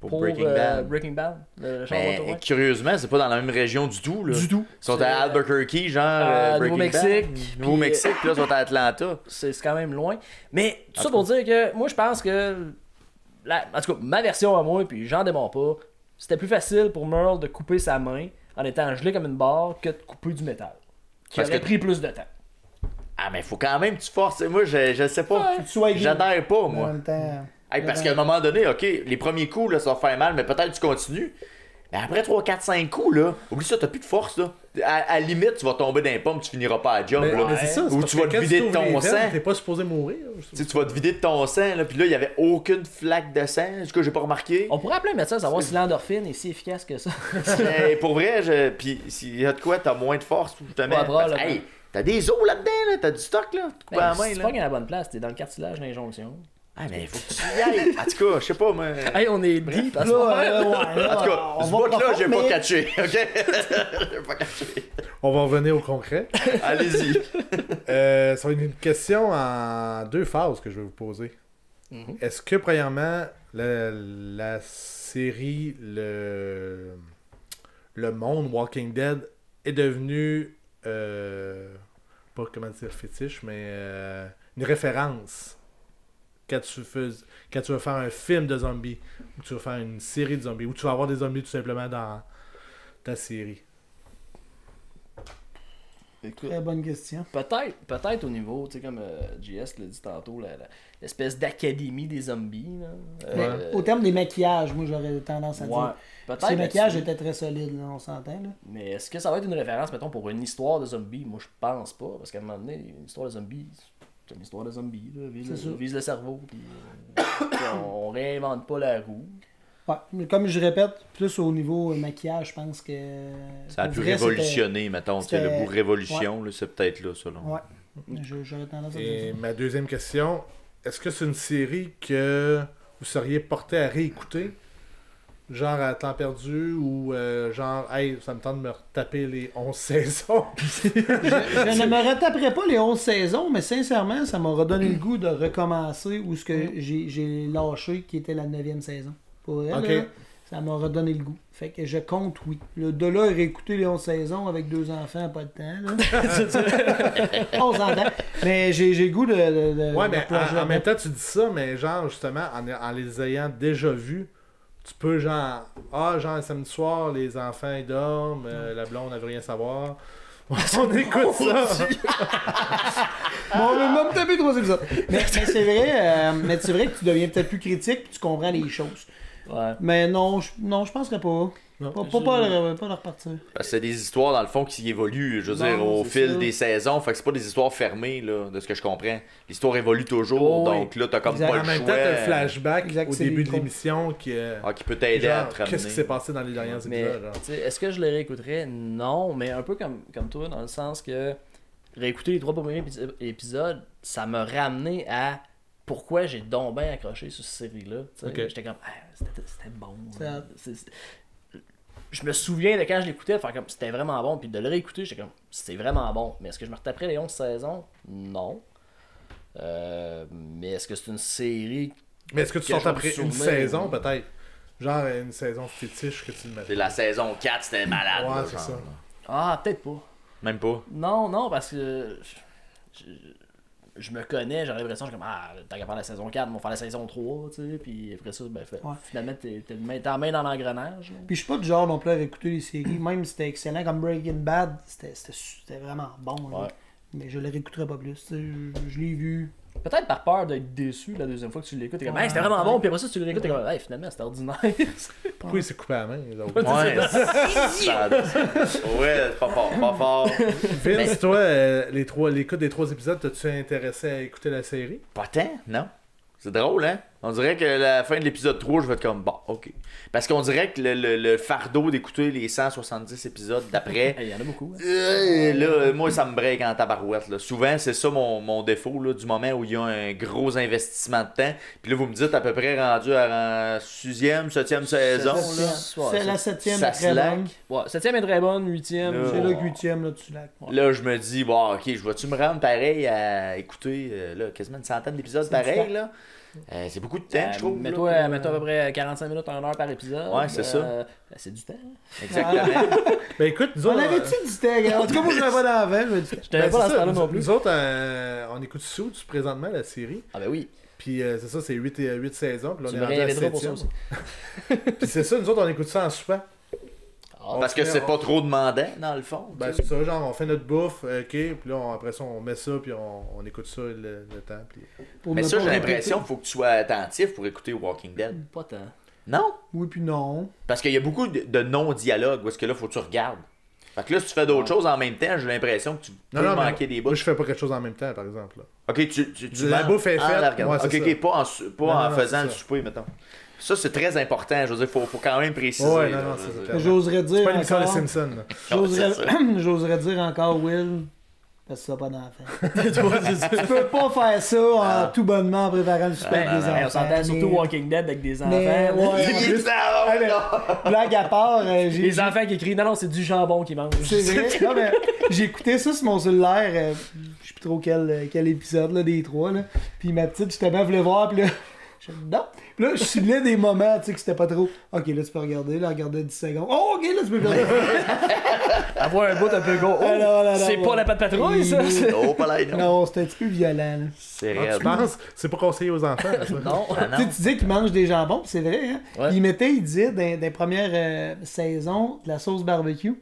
D: pour
B: Breaking Bad.
D: Breaking Bad, le char
B: Mais
D: moto, ouais.
B: curieusement, c'est pas dans la même région du tout. Là.
D: Du tout.
B: Ils sont
D: C'est-
B: à Albuquerque, genre. Breaking
D: Nouveau-Mexique,
B: Bad.
D: puis-
B: Nouveau-Mexique, puis là, ils sont à Atlanta.
D: C'est quand même loin. Mais tout ça pour dire que moi, je pense que. En tout cas, ma version à moi, puis j'en démons pas, c'était plus facile pour Merle de couper sa main en étant gelé comme une barre que de couper du métal. Qui
B: Parce
D: aurait
B: que-
D: pris plus de temps.
B: Ah, mais faut quand même que tu forces. Moi, je sais pas.
C: Faut que tu sois aiguë.
B: J'adhère pas,
C: En
B: moi.
C: même temps.
B: Hey, parce qu'à un moment donné, ok, les premiers coups, là, ça va faire mal, mais peut-être tu continues. Mais après 3, 4, 5 coups, là, oublie ça, t'as plus de force, là. À la limite, tu vas tomber dans les pommes, tu finiras pas à job,
A: Mais,
B: là.
A: mais c'est ça, c'est
B: Ou
A: parce
B: tu
A: que
B: vas te
A: quand
B: vider de
A: t'ouvres les
B: ton
A: veines,
B: sang.
A: T'es pas supposé mourir.
B: Tu sais, tu vas te vider de ton sang, là, puis là, il y avait aucune flaque de sang, ce que j'ai pas remarqué.
D: On pourrait appeler un médecin savoir si l'endorphine est si efficace que ça.
B: Mais pour vrai, puis s'il y a de quoi, t'as moins de force, ou t'as
D: Ouais,
B: parce-
D: là,
B: hey, t'as des os là-dedans, là, t'as du stock, là, tu coupes à la main,
D: c'est
B: là.
D: pas à la bonne place, t'es dans le cartilage d'injonction.
B: Ah, mais faut que tu y ailles. En tout cas, je sais pas, moi.
D: Hey, on est deep à ce
C: Là,
D: moment.
C: ouais, là,
B: En tout cas,
C: on
B: ce
C: va
B: bout-là,
C: profond,
B: j'ai pas
C: mais-
B: catché, ok? J'ai pas catché.
A: On va revenir au concret.
B: Allez-y.
A: Ça va être une question en 2 phases que je vais vous poser. Est-ce que, premièrement, la série, le monde Walking Dead est devenu, pas comment dire fétiche, mais une référence quand tu veux faire un film de zombies, ou tu veux faire une série de zombies, ou tu vas avoir des zombies tout simplement dans ta série?
D: Écoute,
C: Très bonne question.
D: peut-être au niveau, tu sais, comme JS l'a dit tantôt, l'espèce d'académie des zombies. Là.
C: Mais au terme des maquillages, moi j'aurais tendance à
D: ouais,
C: dire.
D: peut-être.
C: Ces maquillages
D: là-dessus.
C: étaient très solides, là, on s'entend. Là.
D: Mais est-ce que ça va être une référence, mettons, pour une histoire de zombies? Moi, je pense pas. Parce qu'à un moment donné, une histoire de zombies, c'est une histoire de zombies, là.
C: C'est ça.
D: Vise le cerveau, puis on réinvente pas la roue.
C: Ouais, mais comme je répète, plus au niveau maquillage, je pense que.
B: Ça a
C: pour
B: pu
C: vrai,
B: révolutionner, mettons. Tu sais, le
C: c'était-
B: bout révolution, là, c'est peut-être là, selon.
C: Ouais. J'aurais tendance à dire
A: Et ma deuxième question, est-ce que c'est une série que vous seriez porté à réécouter? Genre à temps perdu ou genre, hey, ça me tente de me retaper les 11 saisons?
C: Je ne me retaperai pas les 11 saisons, mais sincèrement, ça m'a redonné le goût de recommencer où ce que j'ai lâché, qui était la 9e saison. Pour vrai,
A: Ok.
C: là, ça m'a redonné le goût. Fait que je compte, oui. De là, réécouter les 11 saisons avec 2 enfants, pas de temps. Là. On s'entend. Mais j'ai le goût de
A: Ouais,
C: de
A: mais
C: plonger
A: en même
C: là-dedans.
A: temps, tu dis ça, mais genre, justement, en les ayant déjà vus, tu peux, genre, genre, le samedi soir, les enfants, ils dorment, la blonde, elle veut rien savoir. On écoute ça!
C: Bon, on va me taper 3 épisodes. Mais c'est vrai que tu deviens peut-être plus critique et tu comprends les choses.
D: Ouais.
C: Mais non, je penserais pas.
A: Non.
C: Pas de repartir.
B: Parce que c'est des histoires, dans le fond, qui évoluent, je veux dire,
C: Non,
B: au
C: c'est
B: fil
C: ça.
B: des saisons. Fait que c'est pas des histoires fermées, là, de ce que je comprends. L'histoire évolue toujours,
D: Oh, oui.
B: donc là, t'as comme
C: Exact.
B: pas
A: En
B: le
A: même
B: choix.
A: temps, t'as le flashback
C: Exact,
A: au
C: c'est
A: début
C: les
A: de
C: comptes.
A: l'émission qui
B: Qui peut t'aider à
A: genre,
B: te ramener.
A: qu'est-ce qui s'est passé dans les derniers
D: Mais
A: épisodes? genre?
D: tu sais, est-ce que je les réécouterais? Non, mais un peu comme toi, dans le sens que réécouter les 3 premiers épisodes, ça m'a ramené à pourquoi j'ai donc bien accroché sur cette série-là. Tu sais.
A: Ok.
D: J'étais comme, ah, c'était bon.
C: C'est hot.
D: Je me souviens de quand je l'écoutais, faire comme c'était vraiment bon, puis de le réécouter, j'étais comme, c'est vraiment bon. Mais est-ce que je me retaperais les 11 saisons? Non. Mais est-ce que c'est une série?
A: Mais est-ce que tu
D: que
A: sors
D: je vais
A: après
D: me
A: une
D: souvenir,
A: saison,
D: ou-
A: peut-être? Genre une saison fétiche que tu le mets.
B: C'est la saison 4, c'était malade.
A: Ouais,
B: là,
A: c'est
B: genre,
A: ça.
B: là.
D: Ah, peut-être pas.
B: Même pas.
D: Non, parce que je me connais, j'ai l'impression, je suis comme, ah, t'as qu'à faire la saison 4, on va faire la saison 3, tu sais, puis après ça, ben,
C: Ouais.
D: finalement, t'es la main dans l'engrenage. là.
C: Puis je suis pas du genre non plus à écouter les séries. Même si c'était excellent comme Breaking Bad, c'était vraiment bon. là.
D: Ouais.
C: Mais je le réécouterai pas plus. Tu sais, je l'ai vu.
D: Peut-être par peur d'être déçu la deuxième fois que tu l'écoutes, t'es comme,
C: Ouais,
D: hey, c'était vraiment
C: ouais.
D: bon, puis après ça, tu le réécoutes, t'es comme, hey, finalement, c'était ordinaire.
A: Pourquoi il s'est coupé la main? les autres?
B: Ouais. Ouais, c'est pas fort, pas fort.
A: Vince, toi, l'écoute des 3 épisodes, t'as-tu intéressé à écouter la série?
B: Pas tant, non? C'est drôle, hein? On dirait que la fin de l'épisode 3, je vais être comme, bon, ok. Parce qu'on dirait que le fardeau d'écouter les 170 épisodes d'après,
D: Il y en a beaucoup. hein.
B: là, moi, ça me break en tabarouette. Là. Souvent, c'est ça mon défaut, là, du moment où il y a un gros investissement de temps. Puis là, vous me dites à peu près rendu à la 6e, 7e saison. Là.
C: C'est la 7e
B: Ça
C: très
B: slack.
C: bonne.
D: Ouais, 7e est très bonne, 8e.
B: Là,
C: C'est là que 8e, là, tu lacs.
B: Là, je me dis, bon, ok, je vais-tu me rendre pareil à écouter là, quasiment une centaine d'épisodes pareil, là? C'est beaucoup de temps, je trouve.
D: Mets-toi
B: là,
D: à peu près 45 minutes, 1 heure par épisode.
B: Ouais, c'est ça.
D: Ben, c'est du temps.
B: Exactement.
A: Ben écoute, nous
C: On
A: autres.
C: avait-tu du temps, gars? En tout cas, moi, je l'avais pas dans la veine, mais du temps.
D: Je t'avais
A: ben,
D: pas dans
A: c'est
D: ce
A: ça,
D: temps-là non plus.
A: Nous autres, on écoute Suits présentement, la série.
D: Ah ben oui.
A: Puis c'est ça, c'est 8 saisons. Puis là,
D: Tu
A: on
D: me
A: est rendu à la
D: réinviteras pour ça
A: 7e.
D: aussi.
A: Puis c'est ça, nous autres, on écoute ça en soupant.
D: Ah,
B: Parce que c'est pas trop demandant, dans le fond.
A: Ben, c'est ça, genre, on fait notre bouffe, ok, puis là, après ça, on met ça, puis on écoute ça le temps. Puis...
C: Pour
B: Mais
C: ne
B: ça,
C: pas
B: j'ai
C: répéter.
B: l'impression qu'il faut que tu sois attentif pour écouter Walking Dead.
D: Pas tant.
B: Non?
C: Oui, puis non.
B: Parce qu'il y a beaucoup de non-dialogue où est-ce que là, faut que tu regardes. Fait que là, si tu fais d'autres choses en même temps, j'ai l'impression que tu peux
A: mais
B: manquer des bouts.
A: moi, je fais pas quelque chose en même temps, par exemple. Là.
B: Ok, tu
A: La
B: manges
A: bouffe est
B: en
A: faite,
B: la regardant.
A: ouais, c'est
B: ok,
A: ça.
B: ok, pas en, pas en
A: non,
B: faisant
A: c'est
B: le
A: ça.
B: souper, mettons. Ça, c'est très important. Je veux dire, faut quand même préciser.
A: Ouais,
B: là,
A: non,
B: je
A: c'est
B: veux
A: ça.
B: dire.
C: J'oserais dire
A: C'est pas l'émission des
C: encore...
A: Simpsons. là.
C: J'oserais dire encore, Will, parce que ça n'a pas d'enfant. Tu peux pas faire ça en tout bonnement en préparant le souper
D: Ben,
C: avec des enfants.
D: on s'entend surtout
C: mais-
D: Walking Dead avec des enfants.
C: Mais,
D: là.
C: ouais, en
B: Il
C: plus,
B: est dans-
C: hey, mais, blague à part, j'ai...
D: Les enfants qui crient, non, c'est du jambon qu'ils mangent.
C: C'est vrai. Non, mais j'ai écouté ça sur mon cellulaire. Je sais plus trop quel épisode là, des 3. Là. Puis ma petite, justement, elle voulait voir. Puis là, je dis non. Puis là, je ciblais des moments, tu sais, que c'était pas trop. Ok, là, tu peux regarder. Là, regarder 10 secondes. Oh, ok, là, tu peux regarder.
D: Avoir un bout un peu gros. Oh,
C: Ah, non, non,
D: c'est
C: non,
D: pas
C: ouais.
D: la patte patrouille, ça.
B: Oh, pas là, non.
C: Non, c'était un petit peu violent. Là.
B: C'est
A: Ah,
B: raide.
A: tu penses? C'est pas conseillé aux enfants, ça.
D: Non.
B: Ah,
C: Tu sais,
B: non.
C: tu disais qu'ils mangent des jambons, puis c'est vrai. Hein?
D: Ouais.
C: Puis il disait, dans les premières saisons, de la sauce barbecue.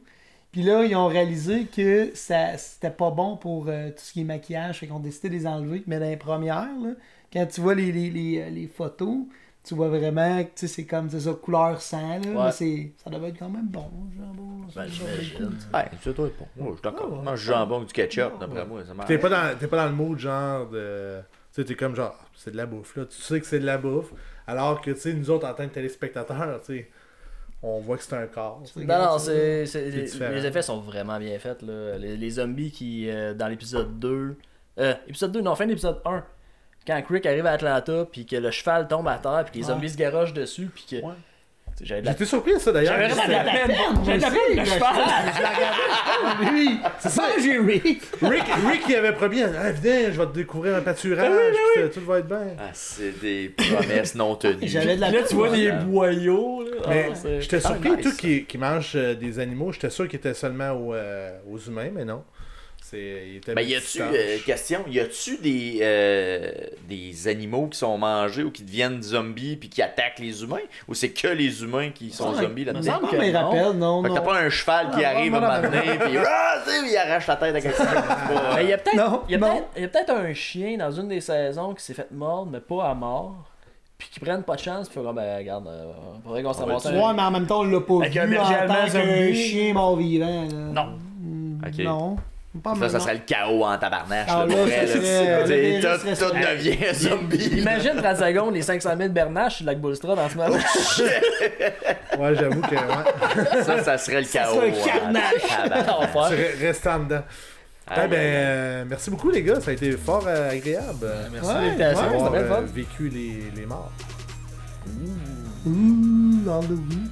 C: Puis là, ils ont réalisé que c'était pas bon pour tout ce qui est maquillage. Fait qu'on décidé de les enlever. Mais dans les premières, là, quand tu vois les photos, Tu vois vraiment que c'est comme c'est ça, couleur sang, là,
D: Ouais.
C: mais ça devait être quand même bon, le jambon.
D: Ben,
C: ça
D: j'imagine.
C: doit être cool.
B: Ouais, ça doit être bon. Ouais, je suis d'accord.
C: Ouais.
B: Mange du jambon avec du ketchup, d'après moi, ça marche.
A: T'es pas dans le mood genre de. Tu sais, t'es comme genre, c'est de la bouffe là. Tu sais que c'est de la bouffe. Alors que, tu sais, nous autres, en tant que téléspectateurs, tu sais, on voit que c'est un corps. tu sais.
D: Non,
A: C'est différent.
D: les effets sont vraiment bien faits. Là. Les zombies qui, dans l'épisode 2. Épisode 2, non, fin de l'épisode 1. Quand Crick arrive à Atlanta, puis que le cheval tombe à terre, puis que les zombies se garochent dessus, puis que.
B: Ouais.
D: Tu sais, j'avais de la
A: J'étais surpris de ça d'ailleurs.
D: J'avais
A: J'étais-
D: vraiment de la peine. J'avais de la peine, le cheval.
C: Oui, c'est ça, j'ai ri.
A: Rick il avait promis, ah, viens, je vais te découvrir un pâturage, puis tout va être bien.
B: Ah, c'est des promesses non tenues.
C: J'avais de la
D: Puis là, tu vois des
B: Ouais.
D: boyaux. Là.
A: Mais
D: Ah, c'est-
A: j'étais surpris,
B: nice.
A: tout qui mange des animaux, j'étais sûr qu'il était seulement aux humains, mais non. Il était
B: Ben, y a-tu, question, y a-tu des animaux qui sont mangés ou qui deviennent zombies puis qui attaquent les humains? Ou c'est que les humains qui sont
C: Ouais,
B: zombies
D: me
B: là-dedans?
D: semble
C: Pas mes
D: que non.
C: rappels, non,
B: Fait que
C: non.
B: t'as pas un cheval qui arrive à un moment donné puis il arrache la tête à quelqu'un.
D: Ben, il y a peut-être
C: Non, non.
D: peut-être un chien dans une des saisons qui s'est fait mordre, mais pas à mort. Puis qui prennent pas de chance, puis comme, ben, regarde, faudrait qu'on se ramasse un.
C: Ouais, mais en même temps, on l'a pas
D: Avec un
C: vu en
D: berger allemand
C: tant qu'un
D: zombie.
C: chien mort-vivant. là.
D: Non.
B: Ok.
C: Non. Pas
B: Ça,
C: mal,
B: ça
C: non.
B: serait le chaos en tabarnache.
C: Ah,
B: là,
C: là,
B: pour
C: ça
B: vrai, là.
C: serait-
B: Tu sais,
C: là,
B: tout
C: ça serait-
B: devient un zombie.
D: Imagine 30 secondes les 500 000 Bernache sur le lac Bullstra dans ce match.
A: Ouais, j'avoue que. Ouais.
B: Ça serait le chaos.
C: serait un carnage.
B: Tabarnak.
A: Tu restes en dedans.
B: Aïe,
A: Merci beaucoup, les gars. Ça a été fort agréable
D: Merci
C: Ouais,
D: de l'invitation,
C: ouais,
D: c'était
A: d'avoir
D: bien le fun.
A: vécu les morts.
C: Ouh, Halloween.